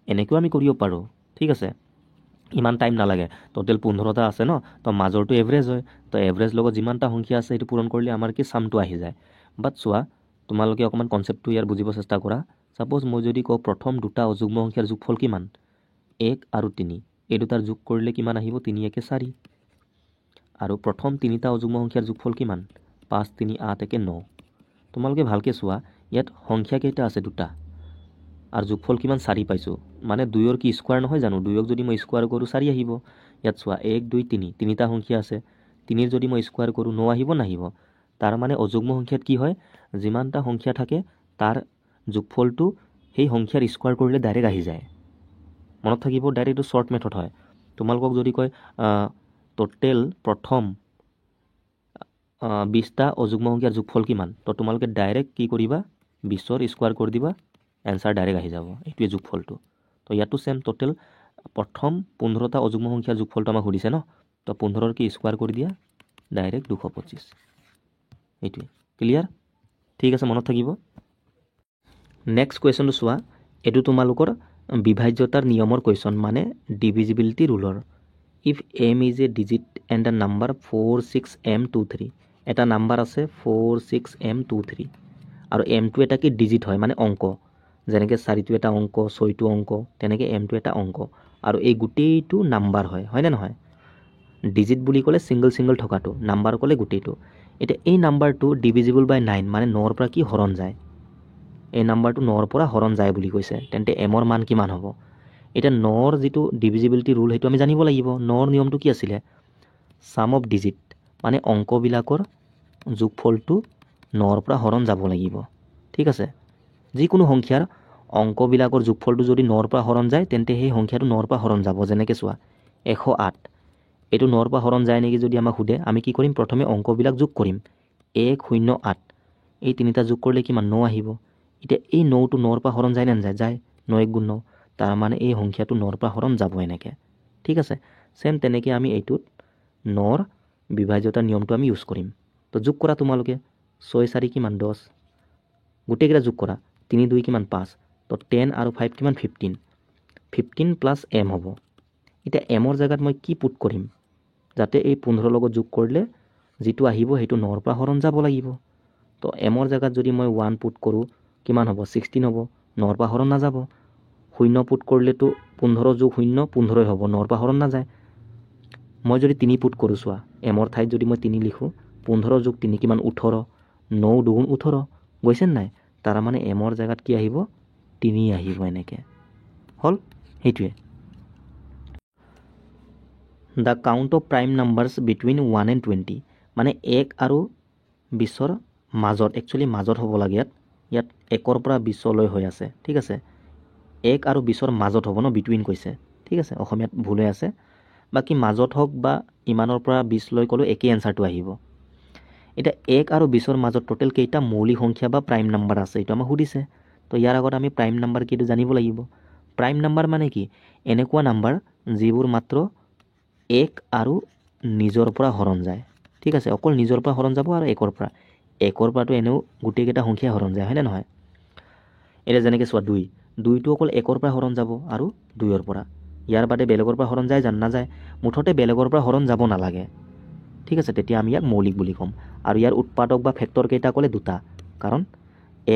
এনেকৈও আমি কৰিব পাৰোঁ ঠিক আছে ইমান টাইম নালাগে টোটেল 15টা আছে ন তো মাজৰটো এভাৰেজ হয় তো এভাৰেজ লগত যিমানটা সংখ্যা আছে সেইটো পূৰণ কৰিলে আমাৰ কি সামটো আহি যায় বাট চোৱা তোমালোকে অকণমান কনচেপ্টটো ইয়াৰ বুজিব চেষ্টা কৰা ছাপ'জ মই যদি কওঁ প্ৰথম দুটা অযুগ্ম সংখ্যাৰ যোগফল কিমান 1 আৰু 3 এই দুটাৰ যোগ কৰিলে কিমান আহিব 3 1 4 আৰু প্ৰথম তিনিটা অযুগ্ম সংখ্যাৰ যোগফল কিমান 5 3 8 1 9 তোমালোকে ভালকৈ চোৱা ইয়াত সংখ্যা কেইটা আছে দুটা আৰু যোগফল কিমান 4 পাইছোঁ মানে 2ৰ কি স্কোৱাৰ নহয় জানো 2ক যদি মই স্কোৱাৰ কৰোঁ 4 আহিব ইয়াত চোৱা 1 2 3 তিনিটা সংখ্যা আছে 3ৰ যদি মই স্কোৱাৰ কৰোঁ 9 আহিব নাহিব তাৰ মানে অযুগ্ম সংখ্যাত কি হয় যিমানটা সংখ্যা থাকে তাৰ যোগফলটো সেই সংখ্যাৰ স্কোৱাৰ কৰিলে ডাইৰেক্ট আহি যায় মনত থাকিব ডাইৰেক্ট এইটো শ্বৰ্ট মেথড হয় তোমালোকক যদি কয় টোটেল প্ৰথম 20টা অযুগ্ম সংখ্যাৰ যোগফল কিমান তো তোমালোকে ডাইৰেক্ট কি কৰিবা 20ৰ স্কোৱাৰ কৰি দিবা এনচাৰ ডাইৰেক্ট আহি যাব এইটোৱে যোগফলটো তো ইয়াতো চেম টোটেল প্ৰথম 15টা অযুগ্ম সংখ্যাৰ যোগফলটো আমাক সুধিছে ন, তো 15ৰ কি স্কোৱাৰ কৰি দিয়া, ডাইৰেক্ট 225। এইটোৱে ক্লিয়াৰ, ঠিক আছে, মনত থাকিব। নেক্সট কুৱেশ্যনটো চোৱা, এইটো তোমালোকৰ বিভাজ্যতাৰ নিয়মৰ কুৱেশ্যন, মানে ডিভিজিবিলিটি ৰুলৰ। If M is a digit and the number 46M23, এটা নাম্বাৰ আছে 46M23, আৰু এমটো এটা কি ডিজিট হয়, মানে অংক, যেনেকৈ 4টো এটা অংক, 6টো অংক, তেনেকৈ এমটো এটা অংক, আৰু এই গোটেইটো নাম্বাৰ হয়, হয়নে নহয়? ডিজিট বুলি ক'লে ছিংগল থকাটো, নাম্বাৰ ক'লে গোটেইটো। এতিয়া এই নাম্বাৰটো ডিভিজিবল বাই 9, মানে 9ৰ পৰা কি হৰণ যায়, এই নাম্বাৰটো 9ৰ পৰা হৰণ যায় বুলি কৈছে, তেন্তে এমৰ মান কিমান হ'ব? এতিয়া 9ৰ যিটো ডিভিজিবিলিটি ৰুল সেইটো আমি জানিব লাগিব। 9ৰ নিয়মটো কি আছিলে? ছাম অফ ডিজিট, মানে অংকবিলাকৰ যোগফলটো 9ৰ পৰা হৰণ যাব লাগিব, ঠিক আছে। যিকোনো সংখ্যাৰ অংকবিলাকৰ যোগফলটো যদি 9ৰ পৰা হৰণ যায়, তেন্তে সেই সংখ্যাটো 9ৰ পৰা হৰণ যাব। যেনেকৈ চোৱা 108, এইটো 9ৰ পৰা হৰণ যায় নেকি যদি আমাক সোধে, আমি কি কৰিম? প্ৰথমে অংকবিলাক যোগ কৰিম, 108, এই তিনিটা যোগ কৰিলে কিমান? 9 আহিব। এতিয়া এই 9টো 9ৰ পৰা হৰণ যায় নে নাযায়? যায়, 9 × 9, তাৰমানে এই সংখ্যাটো 9ৰ পৰা হৰণ যাব এনেকৈ, ঠিক আছে। ছেম তেনেকৈ আমি এইটোত 9ৰ বিভাজ্যতাৰ নিয়মটো আমি ইউজ কৰিম। তো যোগ কৰা তোমালোকে, 6 × 4 কিমান? 10, গোটেইকেইটা যোগ কৰা, 3 × 2 কিমান? 5, তো 10 আৰু 5 কিমান? 15, 15 প্লাছ এম হ'ব। এতিয়া এমৰ জেগাত মই কি পুট কৰিম, যাতে এই 15ৰ লগত যোগ কৰিলে যিটো আহিব সেইটো 9ৰ পৰা হৰণ যাব লাগিব। তো এমৰ জেগাত যদি মই 1 পুট কৰোঁ, কিমান হ'ব? 16 হ'ব, 9ৰ পৰা হৰণ নাযাব। 0 পুট কৰিলেতো 15 যোগ 0 15 হ'ব, 9ৰ পৰা হৰণ নাযায়। মই যদি 3 পুট কৰোঁ, চোৱা এমৰ ঠাইত যদি মই 3 লিখোঁ, 15 যোগ 3 কিমান? 18, 9 × 2 = 18, গৈছে নাই? তাৰমানে এমৰ জেগাত কি আহিব? 3 আহিব, এনেকৈ হ'ল। সেইটোৱে the count of prime numbers between 1 and 20, মানে 1 আৰু 20ৰ মাজত, একচুৱেলি মাজত হ'ব লাগে, ইয়াত 1ৰ পৰা 20লৈ হৈ আছে, ঠিক আছে। 1 আৰু 20ৰ মাজত হ'ব ন, বিটুইন কৈছে, ঠিক আছে, অসমীয়াত ভুল হৈ আছে। বাকী মাজত হওক বা ইমানৰ পৰা 20লৈ ক'লেও একেই এনচাৰটো আহিব। এতিয়া 1 আৰু 20ৰ মাজত টোটেল কেইটা মৌলিক সংখ্যা বা প্ৰাইম নাম্বাৰ আছে, এইটো আমাক সুধিছে। তো ইয়াৰ আগত আমি প্ৰাইম নাম্বাৰ কিটো জানিব লাগিব। প্ৰাইম নাম্বাৰ মানে কি? এনেকুৱা নাম্বাৰ যিবোৰ মাত্ৰ 1 আৰু নিজৰ পৰা হৰণ যায়, ঠিক আছে, অকল নিজৰ পৰা হৰণ যাব আৰু 1ৰ পৰা। 1ৰ পৰাতো এনেও গোটেইকেইটা সংখ্যাই হৰণ যায়, হয়নে নহয়? এতিয়া যেনেকৈ চোৱা 2, 2টো অকল 1ৰ পৰা হৰণ যাব আৰু 2ৰ পৰা, ইয়াৰ বাদে বেলেগৰ পৰা হৰণ যায় জান নাযায়? মুঠতে বেলেগৰ পৰা হৰণ যাব নালাগে, ঠিক আছে, তেতিয়া আমি ইয়াক মৌলিক বুলি ক'ম। আৰু ইয়াৰ উৎপাদক বা ফেক্টৰ কেইটা ক'লে 2টা, কাৰণ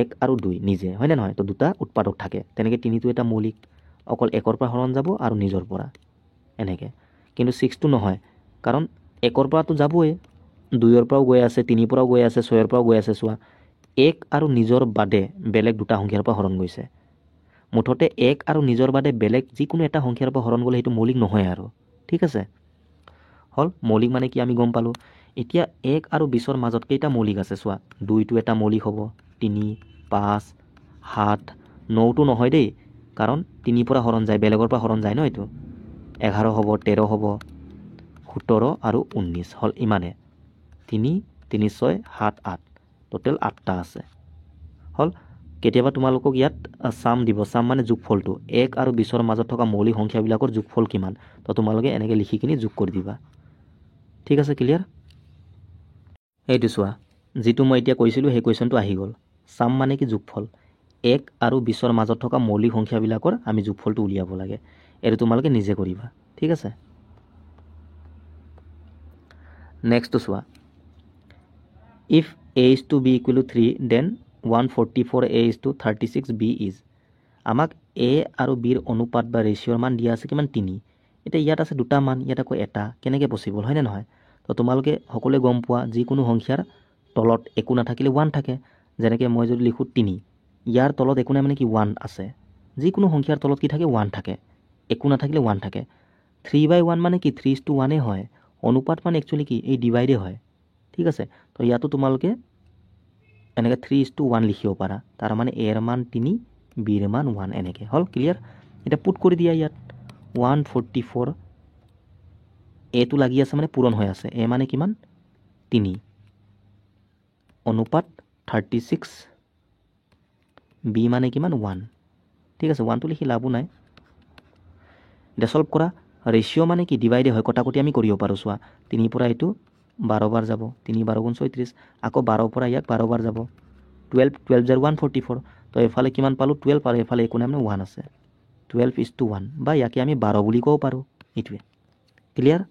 1 আৰু 2 নিজে, হয়নে নহয়? তো 2টা উৎপাদক থাকে। তেনেকৈ 3টো এটা মৌলিক, অকল 1ৰ পৰা হৰণ যাব আৰু নিজৰ পৰা, এনেকৈ। কিন্তু 6টো নহয়, কাৰণ 1ৰ পৰাতো যাবই, 2ৰ পৰাও গৈ আছে, 3ৰ পৰাও গৈ আছে, 6ৰ পৰাও গৈ আছে। চোৱা 1 আৰু নিজৰ বাদে বেলেগ 2টা সংখ্যাৰ পৰা হৰণ গৈছে। মুঠতে 1 আৰু নিজৰ বাদে বেলেগ যিকোনো এটা সংখ্যাৰ পৰা হৰণ গ'লে সেইটো মৌলিক নহয় আৰু, ঠিক আছে, হ'ল। মৌলিক মানে কি আমি গম পালোঁ। এতিয়া 1 আৰু 20ৰ মাজত কেইটা মৌলিক আছে চোৱা, 2টো এটা মৌলিক হ'ব, 3, 5, 7, 9টো নহয় দেই, কাৰণ 3ৰ পৰা হৰণ যায়, বেলেগৰ পৰা হৰণ যায় ন, এইটো 11 হ'ব, 13 হ'ব, 17 আৰু 19 হ'ল, ইমানে। 3, 3, 6, 7, 8, টোটেল 8টা আছে, হ'ল। কেতিয়াবা তোমালোকক ইয়াত ছাম দিব, ছাম মানে যোগফলটো, 1 আৰু 20ৰ মাজত থকা মৌলিক সংখ্যাবিলাকৰ যোগফল কিমান, তো তোমালোকে এনেকৈ লিখি কিনি যোগ কৰি দিবা, ঠিক আছে, ক্লিয়াৰ। এইটো চোৱা, যিটো মই এতিয়া কৈছিলোঁ সেই কুৱেশ্যনটো আহি গ'ল। ছাম মানে কি? যোগফল। 1 আৰু 20ৰ মাজত থকা মৌলিক সংখ্যাবিলাকৰ আমি যোগফলটো উলিয়াব লাগে। এইটো তোমালোকে নিজে কৰিবা, ঠিক আছে। নেক্সটটো চোৱা, if a:b = 3, then 144a:36b is. আমাক a আৰু bৰ অনুপাত বা ৰেচিঅ'ৰ মান দিয়া আছে কিমান? 3। এতিয়া ইয়াত আছে 2টা মান, ইয়াত আকৌ এটা, কেনেকৈ পচিবল, হয়নে নহয়? তো তোমালোকে সকলোৱে গম পোৱা, যিকোনো সংখ্যাৰ তলত একো নাথাকিলে 1 থাকে। যেনেকৈ মই যদি লিখোঁ 3, ইয়াৰ তলত একো নাই মানে কি? 1 আছে। যিকোনো সংখ্যাৰ তলত কি থাকে? 1 থাকে, একো নাথাকিলে 1 থাকে। 3/1 মানে কি? 3:1 হয়। অনুপাত মানে একচুৱেলি কি? এই ডিভাইডে হয়, ঠিক আছে। তো ইয়াতো তোমালোকে এনেকৈ 3:1 লিখিব পাৰা, তাৰমানে এৰ মান 3, বিৰ মান 1, এনেকৈ হ'ল, ক্লিয়াৰ। এতিয়া পুট কৰি দিয়া ইয়াত 144, এটো লাগি আছে মানে পূৰণ হৈ আছে, এ মানে কিমান? 3, অনুপাত 36, বি মানে কিমান? 1, ঠিক আছে। 1টো লিখি লাভো নাই। এতিয়া সলভ কৰা ৰেচিঅ' মানে কি ডিভাইডে হয় কটাকটি আমি কৰিব পাৰোঁ চোৱা 3 পৰা এইটো 12 বাৰ যাব 3 12 গুণ 36 আকৌ 12 পৰা ইয়াক 12 বাৰ যাব 12 12 জাৰ 144 তো এফালে কিমান পালোঁ 12 আৰু এফালে একো নাই 1 আছে 12:1 বা ইয়াকে আমি 12 বুলি ক'ব পাৰোঁ এইটোৱে clear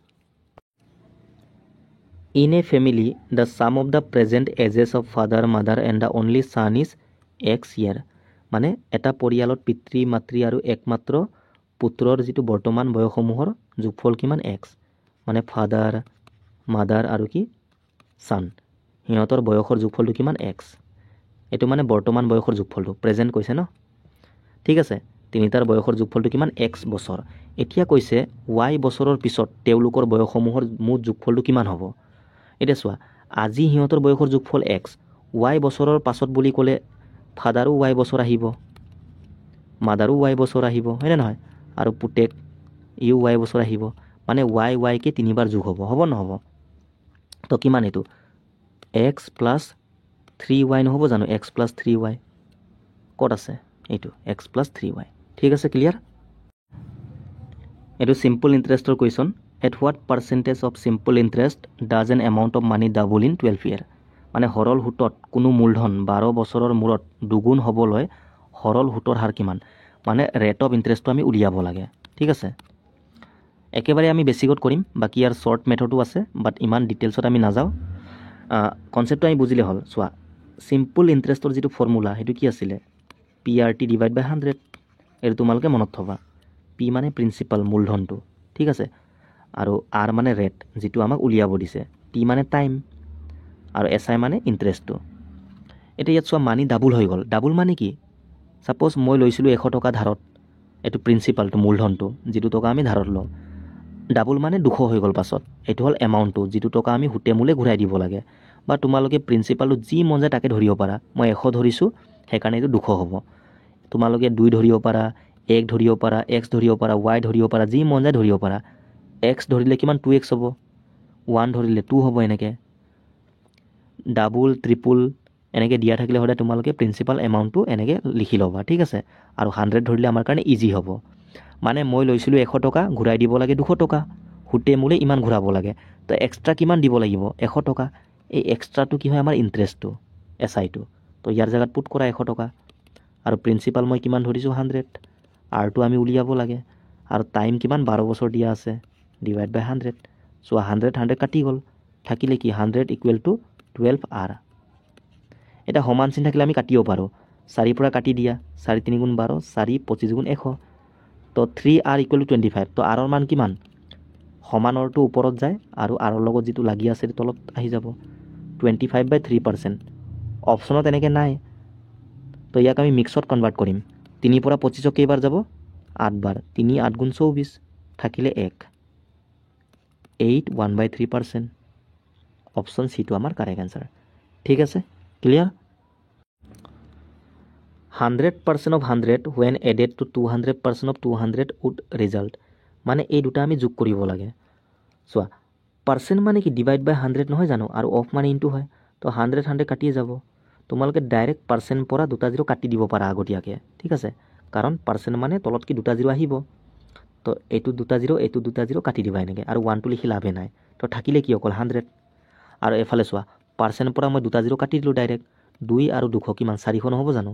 In a family, the sum of the present ages of father, mother and the only son is X year. মানে এটা পৰিয়ালত পিতৃ মাতৃ আৰু একমাত্ৰ পুত্ৰৰ যিটো বৰ্তমান বয়সসমূহৰ যোগফল কিমান X মানে ফাদাৰ মাদাৰ আৰু কি ছান সিহঁতৰ বয়সৰ যোগফলটো কিমান X এইটো মানে বৰ্তমান বয়সৰ যোগফলটো প্ৰেজেণ্ট কৈছে ন ঠিক আছে তিনিটাৰ বয়সৰ যোগফলটো কিমান X বছৰ এতিয়া কৈছে Y বছৰৰ পিছত তেওঁলোকৰ বয়সসমূহৰ মুঠ যোগফলটো কিমান হ'ব এতিয়া চোৱা আজি সিহঁতৰ বয়সৰ যোগফল X Y বছৰৰ পাছত বুলি ক'লে ফাদাৰো Y বছৰ আহিব মাদাৰো Y বছৰ আহিব হয়নে নহয় আৰু পুতেক ইউ Y বছৰ আহিব মানে Y কে তিনিবাৰ যোগ হ'ব নহ'ব তো কিমান এইটো X প্লাছ 3Y নহ'ব জানো X প্লাছ 3Y ক'ত আছে এইটো X প্লাছ 3Y ঠিক আছে ক্লিয়াৰ এইটো চিম্পল ইণ্টাৰেষ্টৰ question At what percentage of simple interest does an amount of money double in 12 year? মানে সৰল সুতত কোনো মূলধন 12 বছৰৰ মূৰত দুগুণ হ'বলৈ সৰল সুতৰ হাৰ কিমান মানে ৰেট অফ ইণ্টাৰেষ্টটো আমি উলিয়াব লাগে ঠিক আছে একেবাৰে আমি বেছিকত কৰিম বাকি ইয়াৰ শ্বৰ্ট মেথডো আছে বাট ইমান ডিটেইলছত আমি নাযাওঁ কনচেপ্টটো আমি বুজিলে হ'ল চোৱা চিম্পল ইণ্টাৰেষ্টৰ যিটো ফৰ্মুলা সেইটো কি আছিলে PRT ডিভাইড বাই 100 এইটো তোমালোকে মনত থবা P মানে প্ৰিন্সিপাল মূলধনটো ঠিক আছে আৰু R মানে ৰেট যেটো আমাক উলিয়াব দিছে T মানে টাইম আৰু SI মানে ইন্টাৰেষ্টটো এটা ইয়াত সোয়া মানি ডাবল হৈ গল ডাবল মানে কি সাপোজ মই লৈছিলো 100 টকা ধাৰত এটো প্ৰিন্সিপালটো মূলধনটো যেটো টকা আমি ধাৰত লওঁ ডাবল মানে 200 হৈ গল পাছত এটো হল এমাউন্টটো যেটো টকা আমি হুটে মুলে ঘূৰাই দিব লাগে বা তোমালোকে প্ৰিন্সিপালটো যি মন যায় তাকে ধৰিব পাৰা মই 100 ধৰিছো হেকাৰণে এটো 200 হ'ব তোমালোকে 2 ধৰিব পাৰা 1 ধৰিব পাৰা x ধৰিব পাৰা y ধৰিব পাৰা যি মন যায় ধৰিব পাৰা x ধৰিলে কিমান 2x হ'ব 1 ধৰিলে 2 হ'ব এনেকে ডাবল ট্ৰিপল এনেকে দিয়া থাকিলে হলে তোমালোকে প্ৰিন্সিপাল এমাউন্টটো এনেকে লিখি লবা ঠিক আছে আৰু 100 ধৰিলে আমাৰ কাৰণে ইজি হ'ব মানে মই লৈছিলো 100 টকা ঘূৰাই দিব লাগে 200 টকা হুটে মুলে ইমান ঘূৰাব লাগে তো এক্সট্ৰা কিমান দিব লাগিব 100 টকা এই এক্সট্ৰাটো কি হয় আমাৰ ইন্টাৰেষ্টটো এসআইটো তো ইয়াৰ জায়গাত পুট কৰা 100 টকা আৰু প্ৰিন্সিপাল মই কিমান ধৰিছো 100 আৰটো আমি উলিয়াব লাগে আৰু টাইম কিমান 12 বছৰ দিয়া আছে ডিভাইড বাই 100 সো 100 কাটি গল থাকিলে কি 100 ইকুৱেল টু 12r এটা সমান চিন থাকিলে আমি কাটিও পাৰো 4 পৰা কাটি দিয়া 4 3 গুণ 12 4 25 গুণ 100 তো 3r ইকুৱেল টু 25 তো r ৰ মান কিমান সমানৰটো ওপৰত যায় আৰু r ৰ লগত যেটো লাগি আছে তলত আহি যাব 25/3% অপচনত এনেকে নাই তো ইয়াক আমি মিক্সত কনভাৰ্ট কৰিম 3 পৰা 25 কেইবাৰ যাব 8 বাৰ 3 8 গুণ 24 থাকিলে 1 8 1/3% অপশন সি টো আমাৰ কারেক্ট आंसर ঠিক আছে clear 100% of 100 when added to 200% of 200 would result মানে এই দুটা আমি যোগ কৰিব লাগে সোয়া পাৰ্সেন্ট মানে কি ডিভাইড বাই 100 নহয় জানো আৰু অফ মানে ইনটু হয় তো 100 100 কাটিয়ে যাব তোমালোকে ডাইরেক্ট পার্সেন্ট পৰা দুটা জিৰো কাটি দিব পাৰা আগতিয়াকে ঠিক আছে কাৰণ পাৰ্সেন্ট মানে তলত কি দুটা জিৰো আহিব তো এইটো দুটা জিৰো কাটি দিবা এনেকে আৰু 1 টো লিখি লাভে নাই তো থাকিলে কি অকল 100 আৰু এফালে সোয়া পাৰ্সেন্ট পৰা মই দুটা জিৰো কাটি দিলো ডাইৰেক্ট 2 আৰু 200 কিমান 400 নহব জানো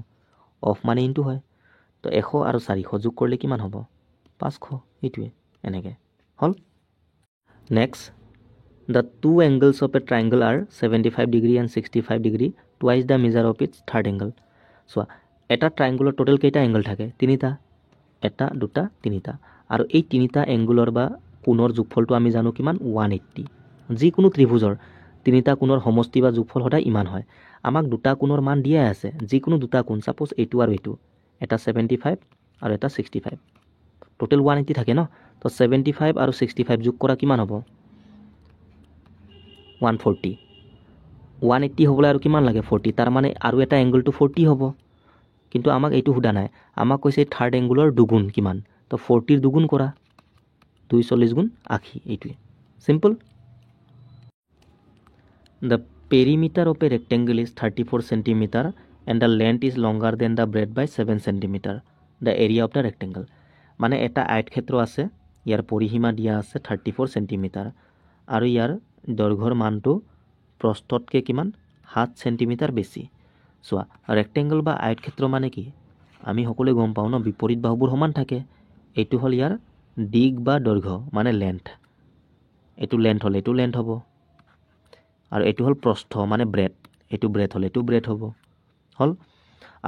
অফ মানে ইনটু হয় তো 100 আৰু 400 যোগ কৰিলে কিমান হ'ব 500 এইটোৱে এনেকে হল next the two angles of a triangle are 75 degree and 65 degree twice the measure of its third angle so এটা ট্ৰায়াঙ্গলৰ টোটাল কেইটা এংগল থাকে তিনিটা এটা দুটা তিনিটা আৰু এই তিনিটা এংগলৰ বা কোণৰ যোগফলটো আমি জানো কিমান 180 যি কোনো ত্ৰিভুজৰ তিনিটা কোণৰ সমষ্টি বা যোগফল সদায় ইমান হয় আমাক দুটা কোণৰ মান দিয়া আছে যি কোনো দুটা কোণ সাপোজ এইটো আৰু এইটো এটা 75 আৰু এটা 65 টোটাল 180 থাকে ন তো 75 আৰু 65 যোগ কৰা কিমান হ'ব 140 180 হ'বলৈ আৰু কিমান লাগে 40 তাৰ মানে আৰু এটা এংগলটো 40 হ'ব কিন্তু আমাক এইটো হুদা নাই আমাক কৈছে থাৰ্ড এংগুলৰ দুগুণ কিমান তো 40 ৰ দুগুণ কৰা 240 গুণ 80 এইটোৱে simple The perimeter of a rectangle is 34 cm and the length is longer than the breadth by 7 cm. The area of the rectangle. মানে এটা আয়তক্ষেত্ৰ আছে ইয়াৰ পৰিসীমা দিয়া আছে 34 সেন্টিমিটাৰ আৰু ইয়াৰ দৈৰ্ঘ্যৰ মানটো প্ৰস্থতকৈ কিমান 7 সেন্টিমিটাৰ বেছি চোৱা ৰেক্টেংগল বা আয়তক্ষেত্ৰ মানে কি আমি সকলোৱে গম পাওঁ ন বিপৰীত বাহুবোৰ সমান থাকে এইটো হ'ল ইয়াৰ দিগ বা দৈৰ্ঘ্য মানে লেন্থ এইটো লেন্থ হ'লে এইটো লেন্থ হ'ব আৰু এইটো হ'ল প্ৰস্থ মানে ব্ৰেড এইটো ব্ৰেড হ'লে এইটো ব্ৰেড হ'ব হ'ল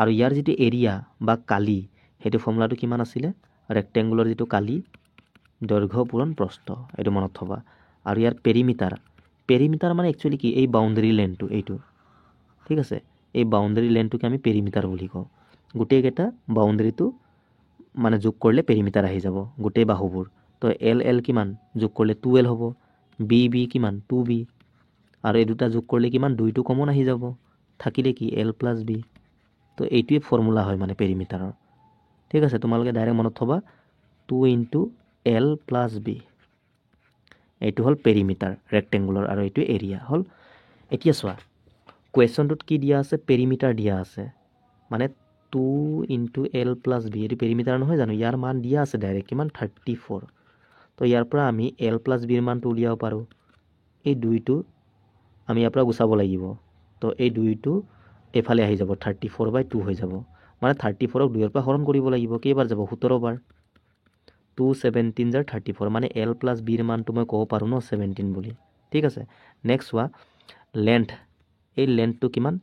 আৰু ইয়াৰ যিটো এৰিয়া বা কালি সেইটো ফৰ্মুলাটো কিমান আছিলে ৰেক্টেংগুলৰ যিটো কালি দৈৰ্ঘ্য পূৰণ প্ৰস্থ এইটো মনত থবা আৰু ইয়াৰ পেৰিমিটাৰ মানে একচুৱেলি কি এই বাউণ্ডাৰী লেন্থটো এইটো ঠিক আছে এই বাউণ্ডাৰী লেন্থটোকে আমি পেৰিমিটাৰ বুলি কওঁ গোটেইকেইটা বাউণ্ডাৰীটো মানে যোগ কৰিলে পেৰিমিটাৰ আহি যাব গোটেই বাহুবোৰ তো এল কিমান যোগ কৰিলে 2L হ'ব বি কিমান 2B আৰু এই দুটা যোগ কৰিলে কিমান 2টো কমন আহি যাব থাকিলে কি L + B তো এইটোৱে ফৰ্মুলা হয় মানে পেৰিমিটাৰৰ ঠিক আছে তোমালোকে ডাইৰেক্ট মনত থবা 2 × L + B এইটো হ'ল পেৰিমিটাৰ ৰেক্টেংগুলাৰ আৰু এইটো এৰিয়া হ'ল এতিয়া চোৱা কুৱেশ্যনটোত কি দিয়া আছে পেৰিমিটাৰ দিয়া আছে মানে 2 × L + B এইটো পেৰিমিটাৰ নহয় জানো ইয়াৰ মান দিয়া আছে ডাইৰেক্ট কিমান 34 তো ইয়াৰ পৰা আমি L + B ৰ মানটো উলিয়াব পাৰোঁ এই 2টো আমি ইয়াৰ পৰা গুচাব লাগিব তো এই 2টো এফালে আহি যাব 34/2 হৈ যাব মানে 34ক 2ৰ পৰা হৰণ কৰিব লাগিব কেইবাৰ যাব 17 বাৰ 2 17 জাৰ 34 মানে L + B ৰ মানটো মই ক'ব পাৰোঁ ন 17 বুলি ঠিক আছে নেক্সট চোৱা লেন্থ এই লেন্থটো কিমান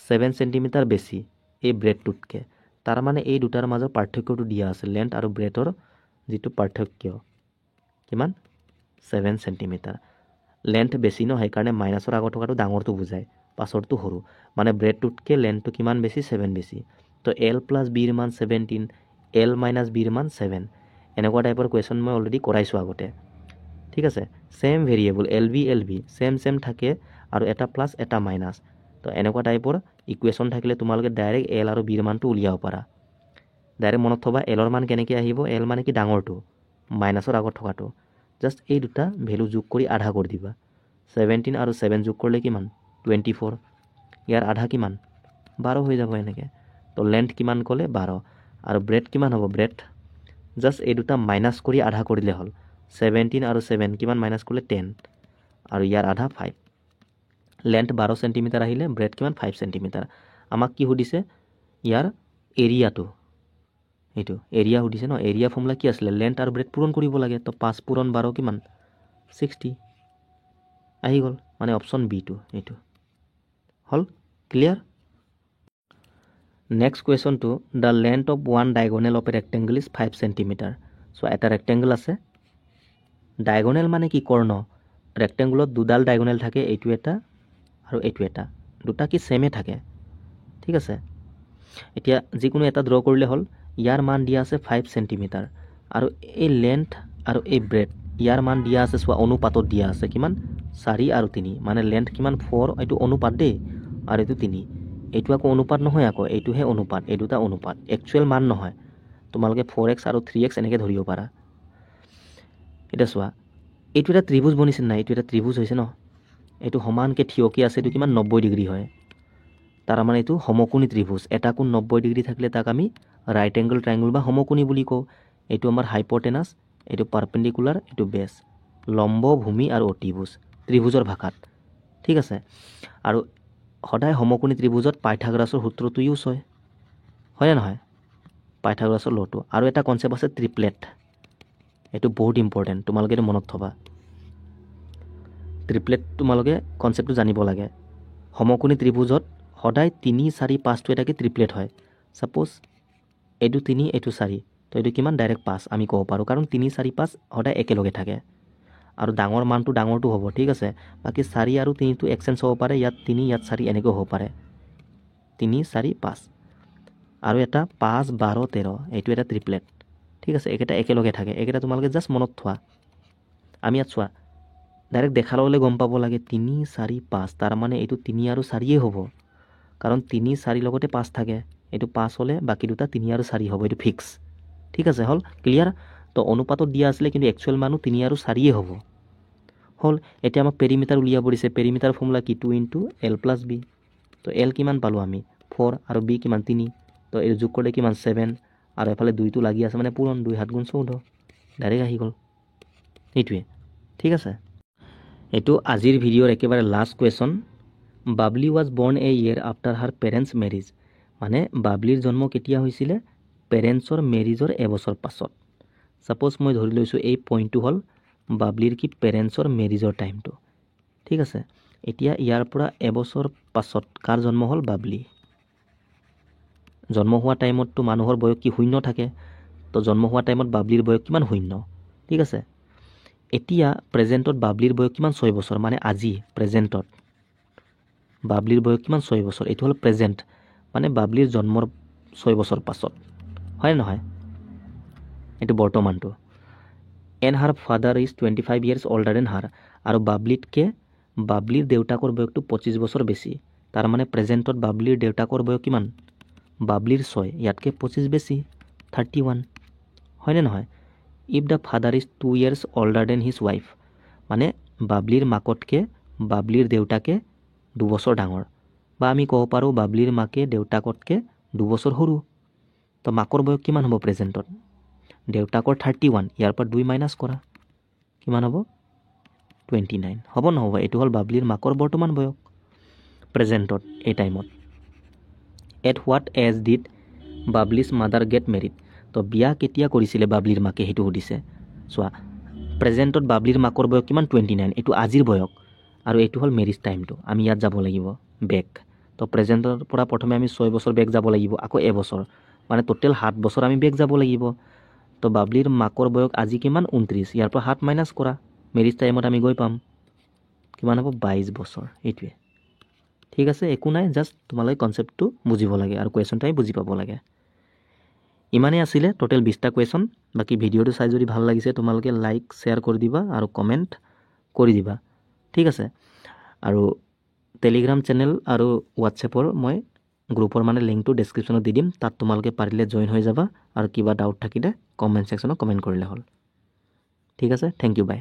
7 সেন্টিমিটাৰ বেছি এই ব্ৰেডটোতকৈ তাৰ মানে এই দুটাৰ মাজৰ পাৰ্থক্যটো দিয়া আছে লেন্থ আৰু ব্ৰেডৰ যিটো পাৰ্থক্য কিমান 7 সেন্টিমিটাৰ লেন্থ বেছি ন সেইকাৰণে মাইনাছৰ আগত থকাটো ডাঙৰটো বুজায় পাছৰটো সৰু মানে ব্ৰেডটোতকৈ লেন্থটো কিমান বেছি 7 বেছি তো L + B ৰ মান 17 L - B ৰ মান 7 এনেকুৱা টাইপৰ কুৱেশ্যন মই অলৰেডি কৰাইছোঁ আগতে ঠিক আছে সেম ভেৰিয়েবল LB সেম থাকে আৰু এটা প্লাছ এটা মাইনাছ তো এনেকুৱা টাইপৰ ইকুৱেশ্যন থাকিলে তোমালোকে ডাইৰেক্ট L আৰু B ৰ মানটো উলিয়াব পাৰা ডাইৰেক্ট মনত থবা L ৰ মান কেনেকৈ আহিব L মানে কি ডাঙৰটো মাইনাছৰ আগত থকাটো জাষ্ট এই দুটা ভেলু যোগ কৰি আধা কৰি দিবা 17 আৰু 7 যোগ কৰিলে কিমান 24 ইয়াৰ আধা কিমান 12 হৈ যাব এনেকৈ তো লেন্থ কিমান ক'লে 12 আৰু ব্ৰেড কিমান হ'ব ব্ৰেড জাষ্ট এই দুটা মাইনাছ কৰি আধা কৰিলে হ'ল 17 আৰু 7 কিমান মাইনাছ কৰিলে 10 আৰু ইয়াৰ আধা 5 লেন্থ 12 সেন্টিমিটাৰ আহিলে ব্ৰেড কিমান 5 সেন্টিমিটাৰ আমাক কি সুধিছে ইয়াৰ এৰিয়াটো এইটো এৰিয়া সুধিছে ন এৰিয়া ফৰ্মুলা কি আছিলে লেন্থ আৰু ব্ৰেড পূৰণ কৰিব লাগে তো 5 × 12 কিমান 60 আহি গ'ল মানে অপশ্যন বিটো এইটো হ'ল ক্লিয়াৰ নেক্সট কুৱেশ্যনটো the length of one diagonal of a rectangle is 5 centimetre so' এটা ৰেক্টেংগল আছে ডায়গনেল মানে কি কৰ্ণ ৰেক্টেংগুলত দুডাল ডায়গনেল থাকে এইটো এটা আৰু এইটো এটা দুটা কি সেমে থাকে ঠিক আছে এতিয়া যিকোনো এটা ড্ৰ কৰিলে হ'ল ইয়াৰ মান দিয়া আছে 5 সেন্টিমিটাৰ আৰু এই লেন্থ আৰু এই ব্ৰেড ইয়াৰ মান দিয়া আছে চোৱা অনুপাতত দিয়া আছে কিমান 4 আৰু 3 মানে লেন্থ কিমান 4 এইটো অনুপাত দেই আৰু এইটো 3 এইটো আকৌ অনুপাত নহয় আকৌ এইটোহে অনুপাত এই দুটা অনুপাত একচুৱেল মান নহয় তোমালোকে 4x আৰু 3x এনেকৈ ধৰিব পাৰা এটা চোৱা এইটো এটা ত্ৰিভুজ বনিছে নাই এইটো এটা ত্ৰিভুজ হৈছে ন এইটো সমানকৈ থিয়কি আছে এইটো কিমান 90 ডিগ্ৰী হয় তাৰ মানে এইটো সমকোণী ত্ৰিভুজ এটা কোণ 90 ডিগ্ৰী থাকিলে তাক আমি ৰাইট এংগল ট্ৰাইংগল বা সমকোণী বুলি কওঁ এইটো আমাৰ হাইপটেনাছ এইটো পাৰপেণ্ডিকুলাৰ এইটো বেছ লম্ব ভূমি আৰু অতিভুজ ত্ৰিভুজৰ ভাষাত ঠিক আছে আৰু সদায় সমকোণী ত্ৰিভুজত পাইথাগোৰাছৰ সূত্ৰটো ইউজ হয় হয়নে নহয় পাইথাগোৰাছৰ ল'টো আৰু এটা কনচেপ্ট আছে ট্ৰিপলেট এইটো বহুত ইম্পৰ্টেণ্ট তোমালোকে এইটো মনত থবা ট্ৰিপলেট তোমালোকে কনচেপ্টটো জানিব লাগে সমকোণী ত্ৰিভুজত সদায় 3 4 5টো এটাকে ট্ৰিপলেট হয় সাপোজ এইটো 3 এইটো 4 তো এইটো কিমান ডাইৰেক্ট 5 আমি ক'ব পাৰোঁ কাৰণ 3 4 5 সদায় একেলগে থাকে আৰু ডাঙৰ মানটো ডাঙৰটো হ'ব ঠিক আছে বাকী 4 আৰু 3টো এক্সচেঞ্জ হ'ব পাৰে ইয়াত 3 ইয়াত 4 এনেকৈ হ'ব পাৰে 3 4 5 আৰু এটা 5 12 13 এইটো এটা ট্ৰিপলেট ঠিক আছে একেটা একেলগে থাকে একেটা তোমালোকে জাষ্ট মনত থোৱা আমি ইয়াত চোৱা ডাইৰেক্ট দেখা লগে গম পাব লাগে 3 4 5 তাৰ মানে এইটো 3 আৰু 4 হ'ব কাৰণ 3 4 লগতে 5 থাকে এইটো 5 হ'লে বাকী দুটা 3 আৰু 4 হ'ব এইটো ফিক্স ঠিক আছে হ'ল ক্লিয়াৰ তো অনুপাতত দিয়া আছিলে কিন্তু একচুৱেল মানো 3 আৰু 4 হ'ব হ'ল এতিয়া আমাক পেৰিমিটাৰ উলিয়াব দিছে পেৰিমিটাৰ ফৰ্মুলা কি 2 × L + B তো L কিমান পালোঁ আমি 4 আৰু B কিমান 3 তো এই যোগ কৰিলে কিমান 7 আৰু এফালে 2টো লাগি আছে মানে পূৰণ 2 7 × 14 ডাইৰেক্ট আহি গ'ল এইটোৱে ঠিক আছে এইটো আজিৰ ভিডিঅ'ৰ একেবাৰে last question Babli was born a year after her parents' marriage মানে বাবলিৰ জন্ম কেতিয়া হৈছিলে পেৰেণ্টছৰ মেৰিজৰ এবছৰ পাছত ছাপ'জ মই ধৰি লৈছোঁ এই পইণ্টটো হ'ল বাবলিৰ কি পেৰেণ্টছৰ মেৰিজৰ টাইমটো ঠিক আছে এতিয়া ইয়াৰ পৰা এবছৰ পাছত কাৰ জন্ম হ'ল বাবলি জন্ম হোৱা টাইমততো মানুহৰ বয়স কি শূন্য থাকে তো জন্ম হোৱা টাইমত বাবলিৰ বয়স কিমান শূন্য ঠিক আছে এতিয়া প্ৰেজেণ্টত বাবলিৰ বয়স কিমান 6 বছৰ মানে আজি প্ৰেজেণ্টত বাবলিৰ বয়স কিমান 6 বছৰ এইটো হ'ল প্ৰেজেণ্ট মানে বাবলিৰ জন্মৰ 6 বছৰ পাছত হয় নহয় এইটো বৰ্তমানটো and her father is 25 years older than হাৰ আৰু বাবলিতকৈ বাবলিৰ দেউতাকৰ বয়সটো 25 বছৰ বেছি তাৰ মানে প্ৰেজেণ্টত বাবলিৰ দেউতাকৰ বয়স কিমান বাবলিৰ 6 ইয়াতকৈ 25 বেছি 31 হয়নে নহয় if the father is 2 years older than his wife মানে বাবলিৰ মাকতকৈ বাবলিৰ দেউতাকে 2 বছৰ ডাঙৰ বা আমি ক'ব পাৰোঁ বাবলিৰ মাকে দেউতাকতকৈ 2 বছৰ সৰু তো মাকৰ বয়স কিমান হ'ব প্ৰেজেণ্টত দেউতাকৰ 31 ইয়াৰ পৰা 2 মাইনাছ কৰা কিমান হ'ব 29 হ'ব নহ'ব এইটো হ'ল বাবলিৰ মাকৰ বৰ্তমান বয়স প্ৰেজেণ্টত এই টাইমত at what age did Babli's mother get married তো বিয়া কেতিয়া কৰিছিলে বাবলিৰ মাকে সেইটো সুধিছে চোৱা প্ৰেজেণ্টত বাবলিৰ মাকৰ বয়স কিমান 29 এইটো আজিৰ বয়স আৰু এইটো হ'ল মেৰিজ টাইমটো আমি ইয়াত যাব লাগিব বেক তো প্ৰেজেণ্টৰ পৰা প্ৰথমে আমি 6 বছৰ বেক যাব লাগিব আকৌ এবছৰ মানে টোটেল 7 বছৰ আমি বেক যাব লাগিব তো বাবলিৰ মাকৰ বয়স আজি কিমান 29 ইয়াৰ পৰা 7 মাইনাছ কৰা মেৰিজ টাইমত আমি গৈ পাম কিমান হ'ব 22 বছৰ এইটোৱে ঠিক আছে একো নাই জাষ্ট তোমালোকে কনচেপ্টটো বুজিব লাগে আৰু কুৱেশ্যনটো বুজি পাব লাগে ইমানেই আছিলে টোটেল 20টা কুৱেশ্যন বাকী ভিডিঅ'টো চাই যদি ভাল লাগিছে তোমালোকে লাইক শ্বেয়াৰ কৰি দিবা আৰু কমেণ্ট কৰি দিবা ঠিক আছে আৰু টেলিগ্ৰাম চেনেল আৰু হোৱাটছএপৰ মই গ্ৰুপৰ মানে লিংকটো ডেছক্ৰিপশ্যনত দি দিম তাত তোমালোকে পাৰিলে জইন হৈ যাবা আৰু কিবা ডাউট থাকিলে কমেণ্ট ছেকশ্যনত কমেণ্ট কৰিলে হ'ল ঠিক আছে থেংক ইউ বাই